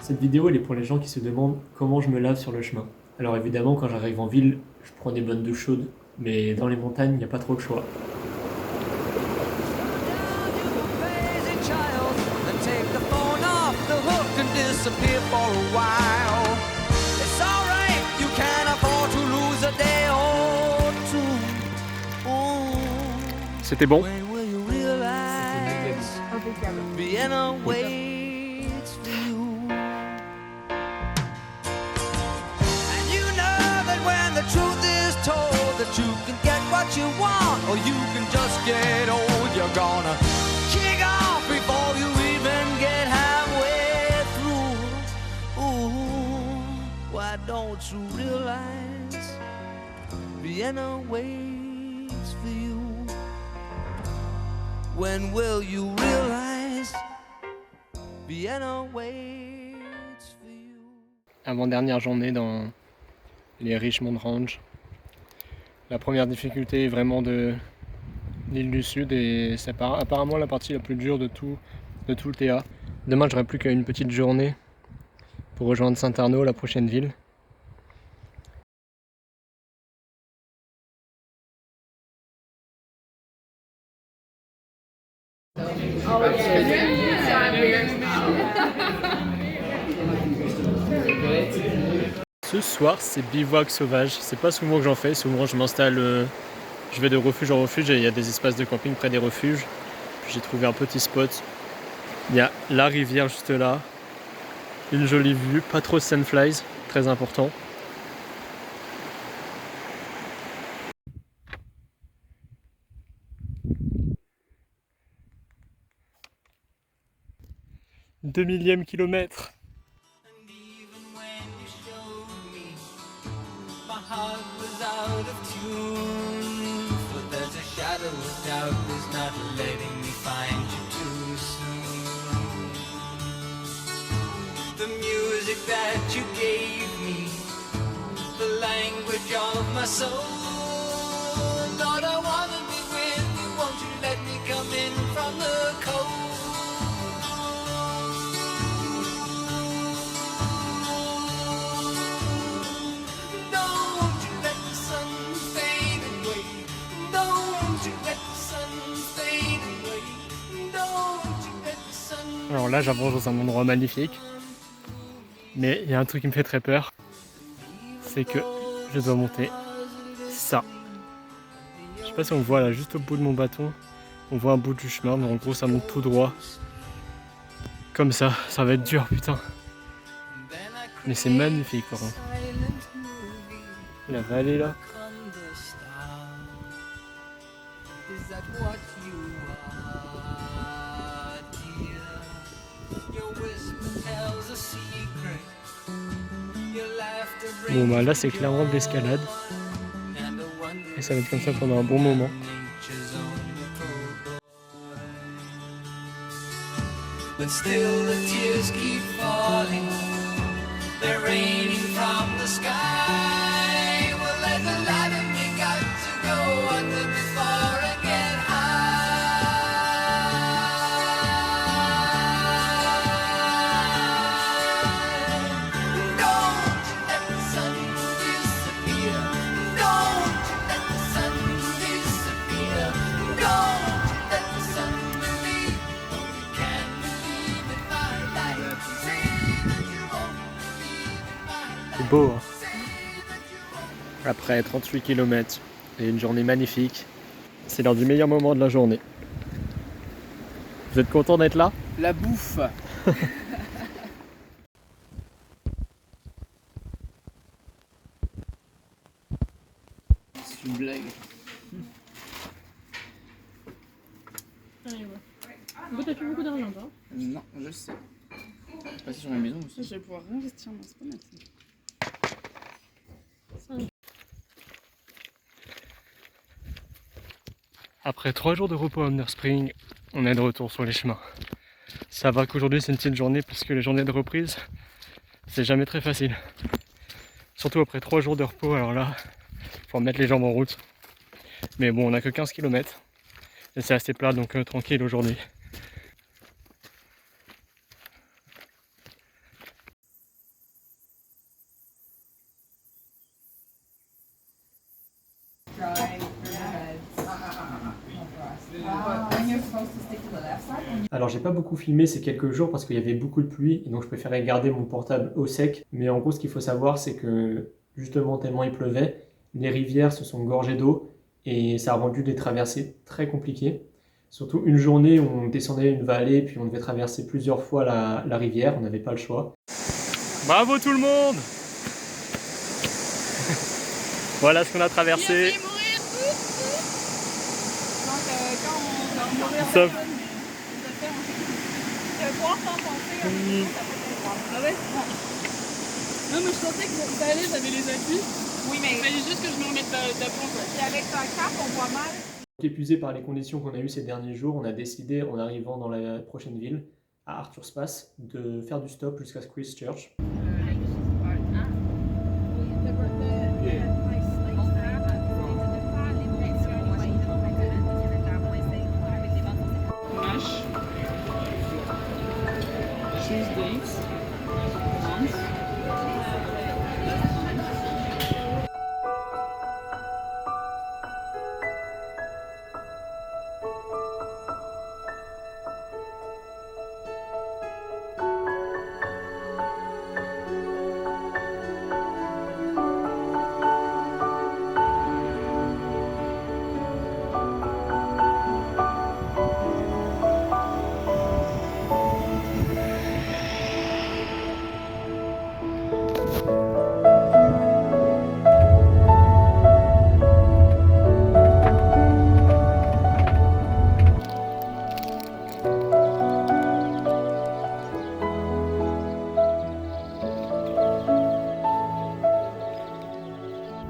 Speaker 1: Cette vidéo elle est pour les gens qui se demandent comment je me lave sur le chemin. Alors évidemment quand j'arrive en ville, je prends des bonnes douches chaudes, mais dans les montagnes il n'y a pas trop le choix.
Speaker 3: C'était bon?
Speaker 2: Vienna waits for you. And you know that when the truth is told that you can get what you want or you can just get old, you're gonna kick off before you even get halfway through. Ooh, why don't you realize Vienna waits for you? When will you realize Vienna waits for you?
Speaker 3: Avant-dernière journée dans les Richmond Range. La première difficulté est vraiment de l'île du Sud et c'est apparemment la partie la plus dure de tout le TA. Demain j'aurai plus qu'une petite journée pour rejoindre Saint-Arnaud, la prochaine ville. Ce soir c'est bivouac sauvage, c'est pas souvent que j'en fais, souvent je m'installe, je vais de refuge en refuge et il y a des espaces de camping près des refuges. Puis j'ai trouvé un petit spot, il y a la rivière juste là, une jolie vue, pas trop de sandflies, très important. Deux millième kilomètre.
Speaker 2: My heart was out of tune, but there's a shadow of doubt that's not letting me find you too soon. The music that you gave me, the language of my soul. Lord, I wanna be with you, won't you let me come in from the cold?
Speaker 3: Alors là j'avance dans un endroit magnifique, mais il y a un truc qui me fait très peur, c'est que je dois monter ça. Je sais pas si on voit là, juste au bout de mon bâton, on voit un bout du chemin, mais en gros ça monte tout droit. Comme ça va être dur putain. Mais c'est magnifique par contre. La vallée là. Bon bah là c'est clairement de l'escalade. Et ça va être comme ça pendant un bon moment.
Speaker 2: But still the tears keep falling. They're raining from the sky. Well, let the light in me got to go under before I get high. Don't you let the sun disappear. Don't you let the sun disappear. Don't you let the sun believe. You can't believe in my life. Say that you won't believe in my life.
Speaker 3: C'est beau hein. Après 38 km et une journée magnifique, c'est l'heure du meilleur moment de la journée. Vous êtes content d'être là?
Speaker 10: La bouffe. C'est une blague.
Speaker 6: Allez, ouais. Bon, t'as plus beaucoup d'argent, toi?
Speaker 10: Non, je sais. C'est passé sur ma maison aussi.
Speaker 6: Je vais pouvoir réinvestir, moi, c'est pas mal.
Speaker 3: Après 3 jours de repos à Under Spring, on est de retour sur les chemins. Ça va qu'aujourd'hui c'est une petite journée parce que les journées de reprise, c'est jamais très facile. Surtout après 3 jours de repos, alors là, faut remettre les jambes en route. Mais bon, on a que 15 km. Et c'est assez plat, donc tranquille aujourd'hui.
Speaker 1: Alors j'ai pas beaucoup filmé ces quelques jours parce qu'il y avait beaucoup de pluie et donc je préférais garder mon portable au sec. Mais en gros ce qu'il faut savoir c'est que justement tellement il pleuvait, les rivières se sont gorgées d'eau et ça a rendu des traversées très compliquées. Surtout une journée où on descendait une vallée puis on devait traverser plusieurs fois la rivière, on n'avait pas le choix.
Speaker 3: Bravo tout le monde. Voilà ce qu'on a traversé. Sauf...
Speaker 6: Ah ouais? Non mais je sentais que ça allait, j'avais les appuis. Oui mais il fallait juste que je me remette d'aplomb quoi. Et avec un cap on voit mal.
Speaker 1: Épuisé par les conditions qu'on a eues ces derniers jours, on a décidé en arrivant dans la prochaine ville, à Arthur's Pass, de faire du stop jusqu'à Christchurch.
Speaker 10: Mash. Cheese dates. Ants.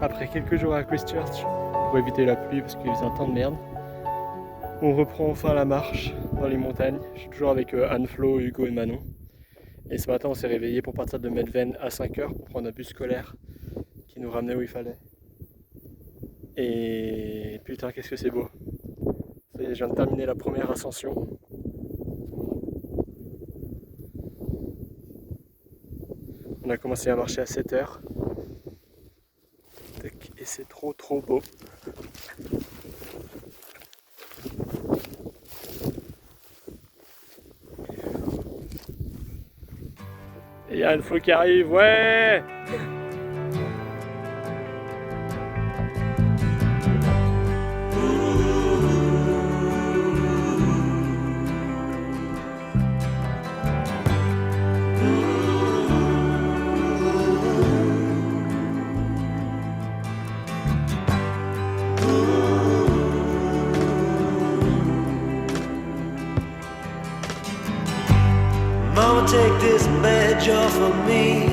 Speaker 3: Après quelques jours à Christchurch, pour éviter la pluie parce qu'il faisait un temps de merde, on reprend enfin la marche dans les montagnes. Je suis toujours avec Anne-Flo, Hugo et Manon. Et ce matin on s'est réveillé pour partir de Medven à 5h pour prendre un bus scolaire qui nous ramenait où il fallait. Et putain qu'est-ce que c'est beau. Ça y est, je viens de terminer la première ascension. On a commencé à marcher à 7h. Et c'est trop beau. Et il y a une flotte qui arrive, ouais!
Speaker 7: Mama, take this badge off of me.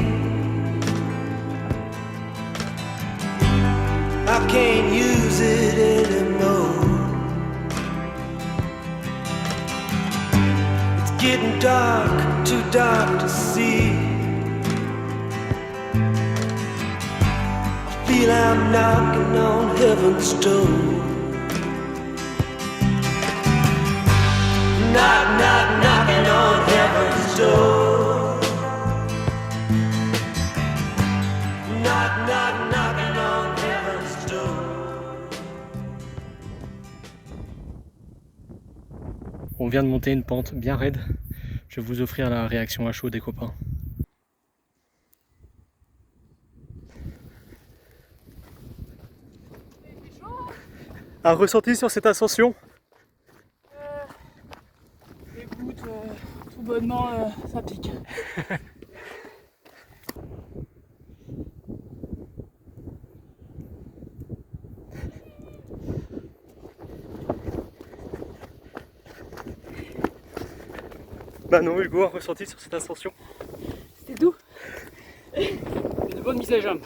Speaker 7: I can't use it anymore. It's getting dark, too dark to see. I feel I'm knocking on heaven's door. Knock, knock, knocking on heaven's door. Knock, knock, knocking on heaven's door.
Speaker 3: On vient de monter une pente bien raide. Je vais vous offrir la réaction à chaud des copains. Un ressenti sur cette ascension?
Speaker 6: Écoute, tout bonnement, ça pique.
Speaker 3: Manon, Hugo, un ressenti sur cette ascension?
Speaker 6: C'était doux.
Speaker 10: Une bonne mise à jambe.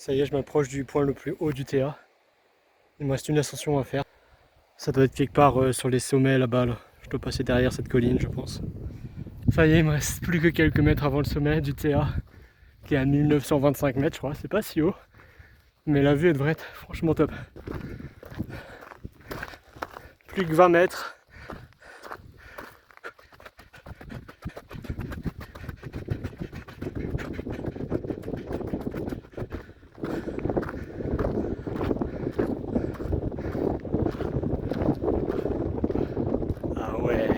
Speaker 3: Ça y est, je m'approche du point le plus haut du TA. Il me reste une ascension à faire. Ça doit être quelque part sur les sommets là-bas. Là. Je dois passer derrière cette colline, je pense. Ça y est, il me reste plus que quelques mètres avant le sommet du TA, qui est à 1925 mètres, je crois. C'est pas si haut, mais la vue devrait être franchement top. Plus que 20 mètres. Ah ouais.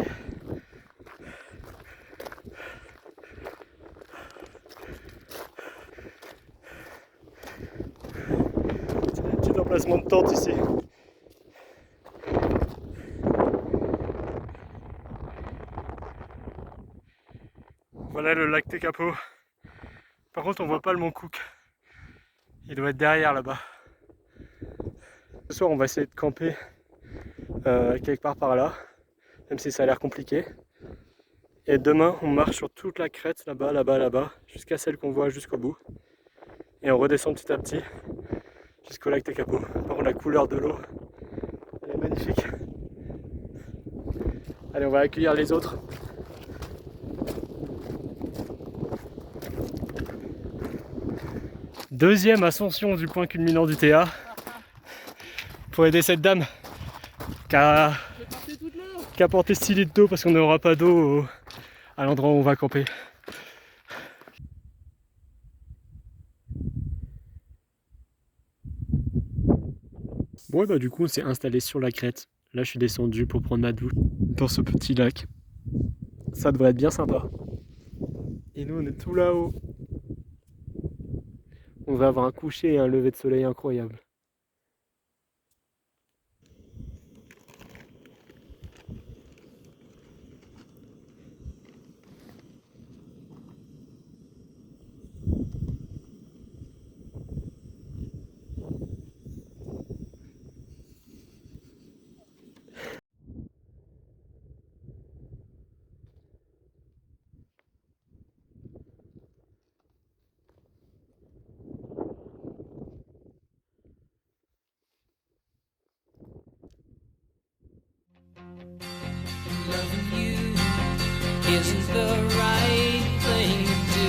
Speaker 3: C'est un petit emplacement de tente ici. Voilà le lac Tekapo. Par contre, on voit pas le mont Cook. Il doit être derrière là-bas. Ce soir, on va essayer de camper quelque part par là, même si ça a l'air compliqué. Et demain, on marche sur toute la crête là-bas, là-bas, là-bas, jusqu'à celle qu'on voit jusqu'au bout. Et on redescend petit à petit jusqu'au lac Tekapo. Par contre, la couleur de l'eau, elle est magnifique. Allez, on va accueillir les autres. Deuxième ascension du point culminant du TA pour aider cette dame qui a porté 6 litres d'eau parce qu'on n'aura pas d'eau à l'endroit où on va camper. Bon et bah du coup on s'est installé sur la crête. Là je suis descendu pour prendre ma douche dans ce petit lac. Ça devrait être bien sympa. Et nous on est tout là-haut. On va avoir un coucher et un lever de soleil incroyable.
Speaker 2: Loving you isn't the right thing to do.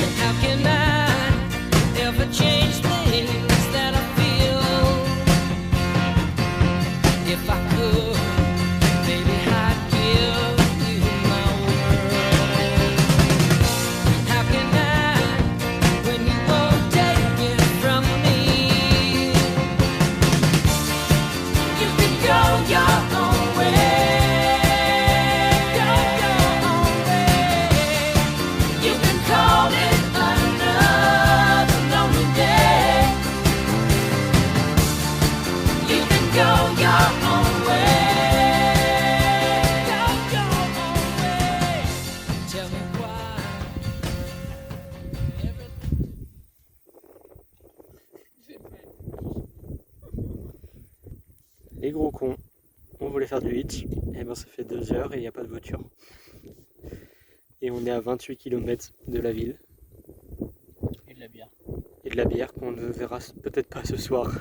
Speaker 2: And how can I ever change things that I feel? If I could, baby, I'd give you my world. How can I when you won't take it from me? You can go your own way, go your own way. You can call it another lonely day. You can go your own way, go your own way. Tell me why.
Speaker 3: Les gros cons, on voulait faire du hitch, et ben ça fait 2 heures et il n'y a pas de voiture. Et on est à 28 km de la ville.
Speaker 10: Et de la bière.
Speaker 3: Et de la bière qu'on ne verra peut-être pas ce soir.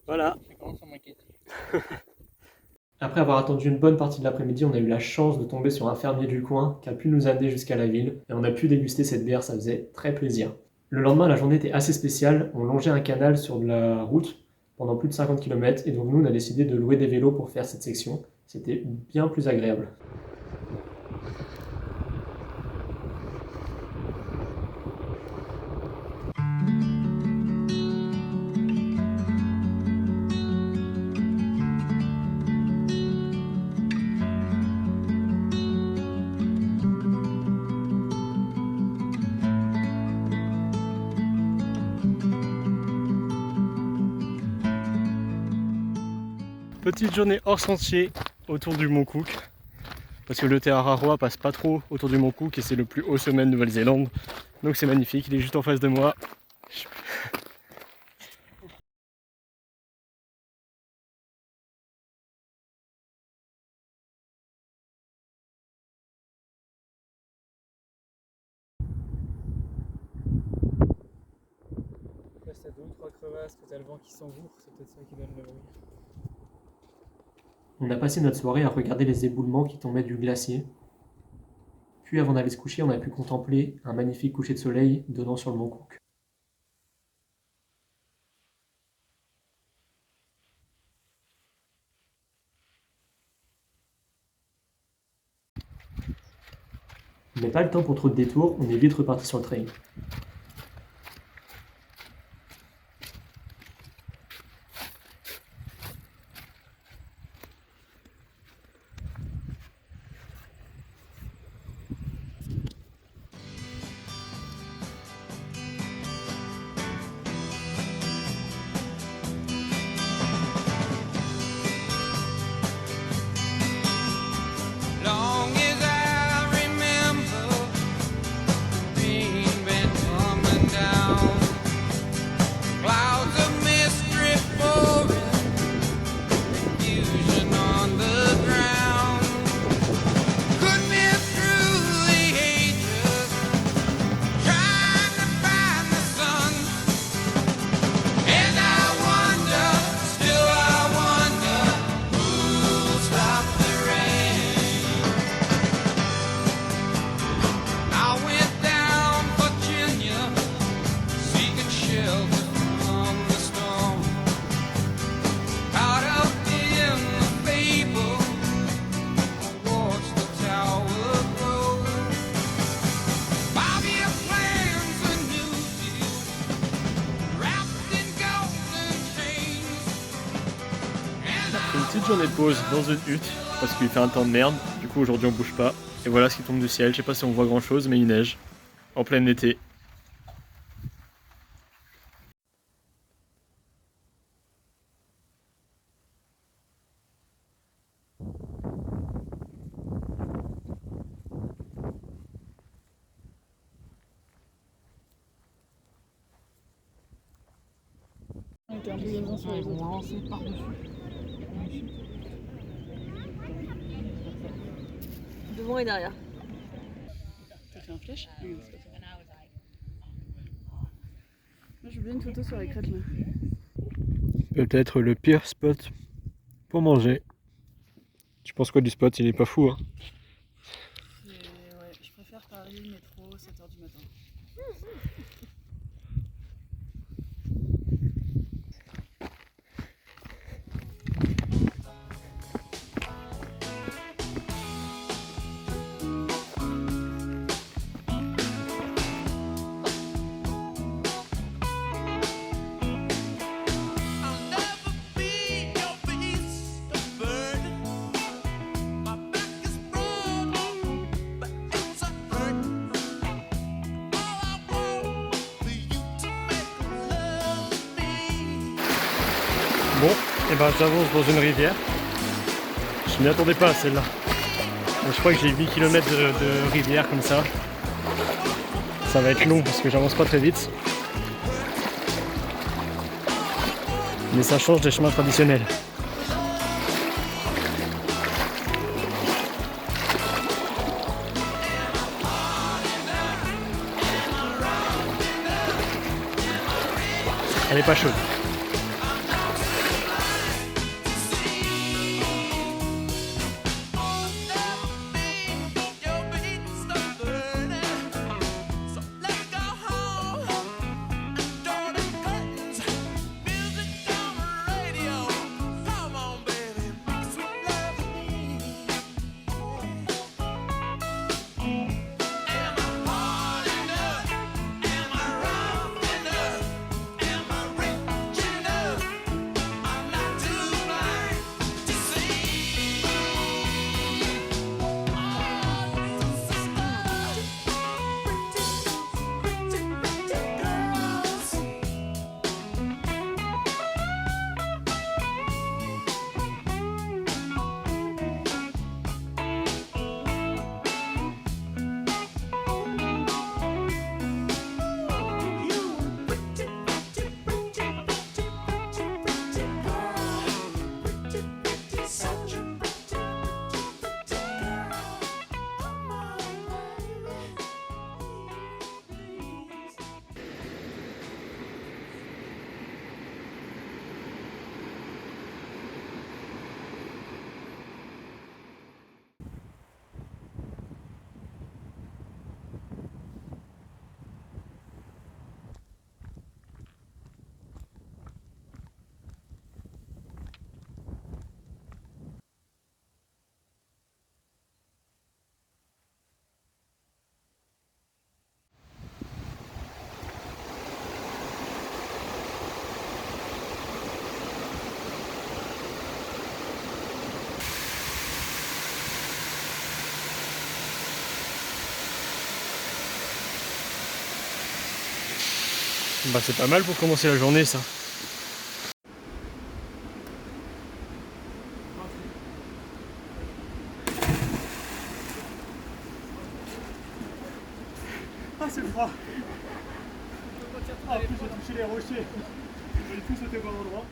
Speaker 3: Voilà.
Speaker 10: Ça commence à m'inquiéter.
Speaker 1: Après avoir attendu une bonne partie de l'après-midi, on a eu la chance de tomber sur un fermier du coin qui a pu nous amener jusqu'à la ville et on a pu déguster cette bière, ça faisait très plaisir. Le lendemain, la journée était assez spéciale, on longeait un canal sur de la route pendant plus de 50 km et donc nous on a décidé de louer des vélos pour faire cette section. C'était bien plus agréable.
Speaker 3: Petite journée hors sentier autour du mont Cook. Parce que le Te Araroa passe pas trop autour du mont Cook et c'est le plus haut sommet de Nouvelle-Zélande. Donc c'est magnifique, il est juste en face de moi.
Speaker 1: trois crevasses, que t'as le vent qui s'engouffre, c'est peut-être ça qui donne le bruit.
Speaker 3: On a passé notre soirée à regarder les éboulements qui tombaient du glacier. Puis avant d'aller se coucher, on a pu contempler un magnifique coucher de soleil donnant sur le mont Cook. Mais pas le temps pour trop de détours, on est vite reparti sur le trail.
Speaker 2: Long as I remember, the rain been coming down. Clouds of mist drift pouring, confusion on the ground. Could be through the ages, trying to find the sun. And I wonder, still I wonder, who'll stop the rain. I went down Virginia, seeking shelter from the storm. Caught up in the fable, I watched the tower grow. 5-year plans, a new deal, wrapped in golden chains. And
Speaker 3: Une petite journée de pause dans une hutte parce qu'il fait un temps de merde. Du coup aujourd'hui on bouge pas. Et voilà ce qui tombe du ciel. Je sais pas si on voit grand chose mais il neige. En plein été.
Speaker 6: Ils vont lancer par-dessus.
Speaker 8: Devant et derrière.
Speaker 6: T'as fait un flèche? Oui, c'est pas ça. Moi, je veux bien une photo sur la crête là.
Speaker 3: Peut-être le pire spot pour manger. Tu penses quoi du spot? Il est pas fou hein.
Speaker 6: Ouais, je préfère Paris, métro, 7h du matin.
Speaker 2: I'll never be your beast of burden. My back is broken, but it's a hurt. All I want for you to make love me.
Speaker 3: Bon, et ben j'avance dans une rivière. Je m'y attendais pas à celle-là. Je crois que j'ai 8 km de rivière comme ça. Ça va être long parce que j'avance pas très vite. Mais ça change des chemins traditionnels. Elle est pas chaude.
Speaker 2: Your beats of burden. So let's go home and draw the curtains. Music on the radio. Come on, baby, sweet love me. Am I hard enough? Am I rough enough? Am I rich
Speaker 3: Bah c'est pas mal pour commencer la journée ça. Ah c'est froid. Ah, en plus j'ai touché les rochers. J'ai tout sauté au bon endroit.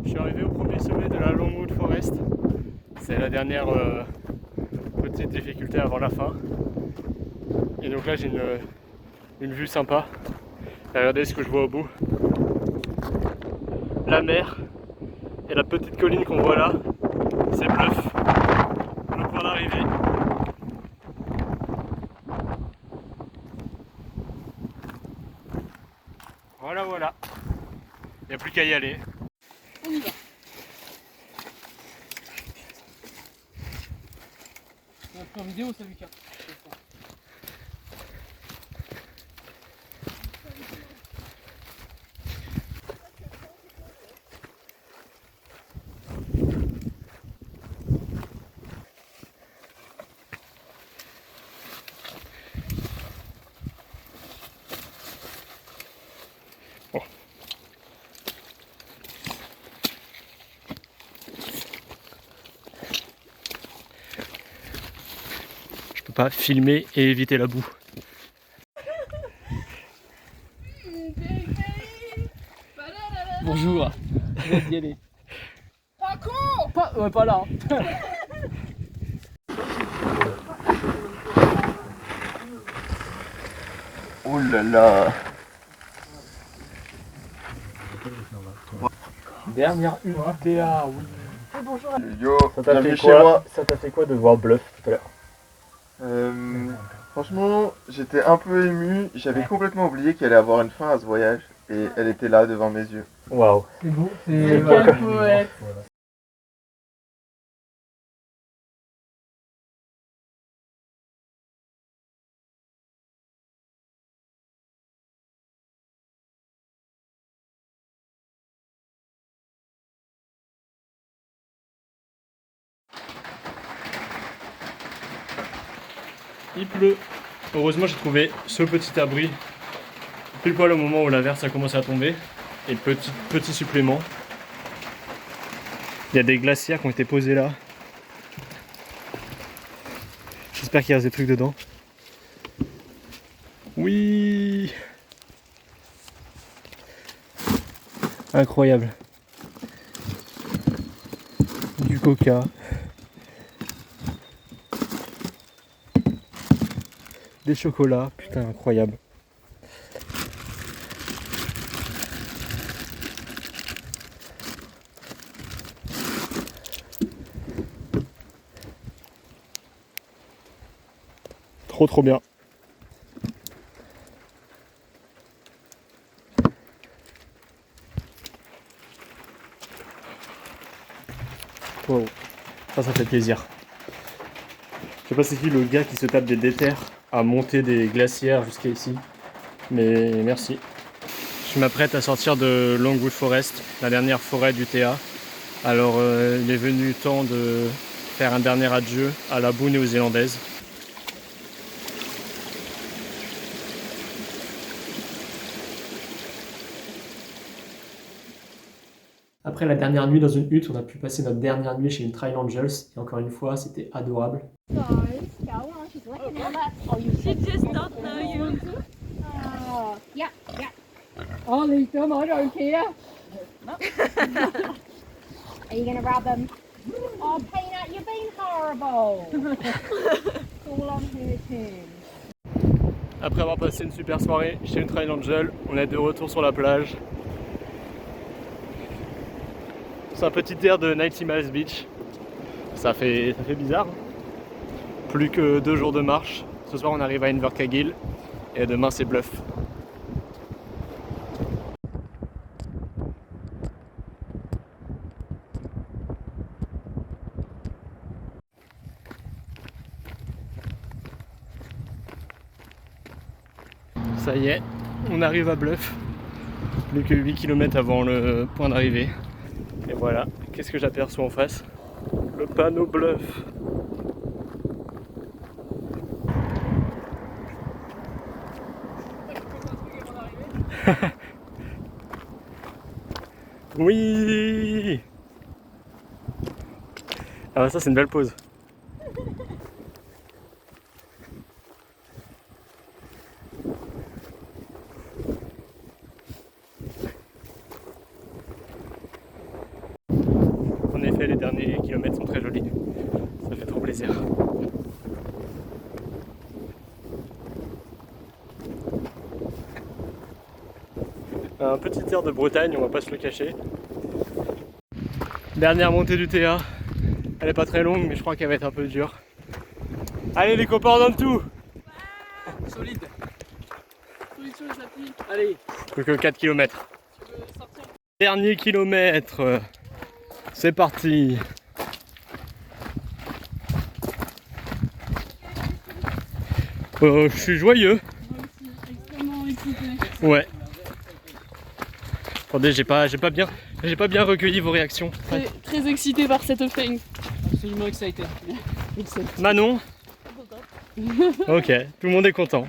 Speaker 3: Je suis arrivé au premier sommet de la Longwood Forest. C'est la dernière petite difficulté avant la fin. Et donc là j'ai une vue sympa. Regardez ce que je vois au bout. La mer et la petite colline qu'on voit là, c'est Bluff, le point d'arrivée. Voilà, voilà. Il n'y a plus qu'à y aller.
Speaker 6: On y va. On va faire une vidéo, ça, Lucas.
Speaker 3: Pas filmer et éviter la boue.
Speaker 10: Bonjour. Je vais y aller.
Speaker 6: Pas con.
Speaker 10: Pas là.
Speaker 11: Oh là là.
Speaker 3: Dernière UTA, oui.
Speaker 11: Yo,
Speaker 3: Ça t'a
Speaker 11: bienvenue
Speaker 3: fait
Speaker 11: chez
Speaker 3: quoi
Speaker 11: moi.
Speaker 3: Ça t'a fait quoi de voir Bluff tout à l'heure?
Speaker 11: Franchement, j'étais un peu ému. J'avais complètement oublié qu'il allait avoir une fin à ce voyage. Et elle était là devant mes yeux.
Speaker 3: Waouh.
Speaker 10: C'est beau.
Speaker 3: C'est beau.
Speaker 10: Quel poète.
Speaker 3: Il pleut. Heureusement j'ai trouvé ce petit abri pile poil au moment où l'averse a commencé à tomber. Et petit supplément. Il y a des glacières qui ont été posées là. J'espère qu'il reste des trucs dedans. Oui. Incroyable. Du coca. Des chocolats, putain incroyable. Trop bien. Wow. Ça fait plaisir. Je sais pas c'est qui le gars qui se tape des déterres à monter des glacières jusqu'à ici, mais merci. Je m'apprête à sortir de Longwood Forest, la dernière forêt du TA. Alors il est venu temps de faire un dernier adieu à la boue néo-zélandaise.
Speaker 1: Après la dernière nuit dans une hutte, on a pu passer notre dernière nuit chez une Trail Angels et encore une fois, c'était adorable.
Speaker 8: She just don't know you.
Speaker 6: Åh, lite om ở rồi kìa.
Speaker 12: Are you going to rub them? Oh, Peanut, you've been horrible. All on her turn.
Speaker 3: Après avoir passé une super soirée chez Ultra Angel, on est de retour sur la plage. C'est un petit air de 90 Miles Beach. Ça fait bizarre. Plus que 2 jours de marche. Ce soir on arrive à Invercargill et demain c'est Bluff. Ça y est, on arrive à Bluff. Plus que 8 km avant le point d'arrivée. Et voilà, qu'est-ce que j'aperçois en face? Le panneau Bluff. Oui. Ah bah ça c'est une belle pause. En effet, les derniers kilomètres sont très jolis. Ça fait trop plaisir. Un petit air de Bretagne, on va pas se le cacher. Dernière montée du TA. Elle est pas très longue, mais je crois qu'elle va être un peu dure. Allez les copains, on donne tout.
Speaker 6: Solide. Solide sur les appuis. Allez.
Speaker 3: Plus que 4 km. Dernier kilomètre. C'est parti. Je suis joyeux.
Speaker 6: Moi aussi, extrêmement excité.
Speaker 3: Ouais. Attendez, j'ai pas bien recueilli vos réactions.
Speaker 6: Très excité par cette fin. Absolument excité.
Speaker 3: Manon. Ok, tout le monde est content.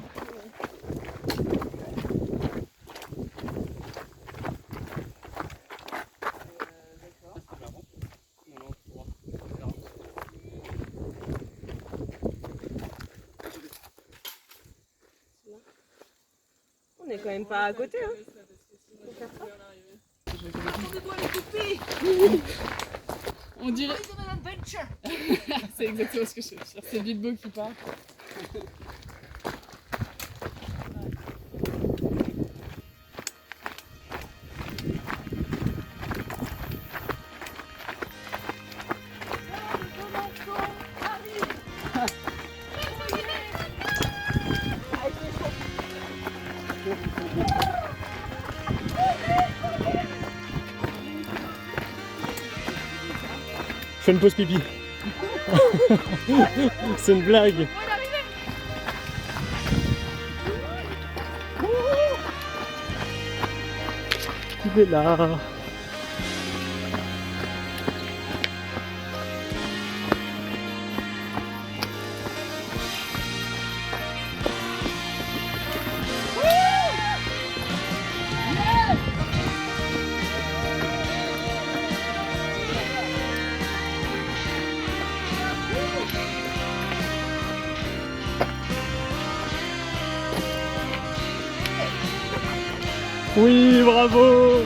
Speaker 8: On est quand même pas à côté, hein.
Speaker 6: On dirait. C'est exactement ce que je veux dire. C'est Bilbo qui part.
Speaker 3: Je fais une pause pipi. C'est une blague. Il est là. Oui, bravo!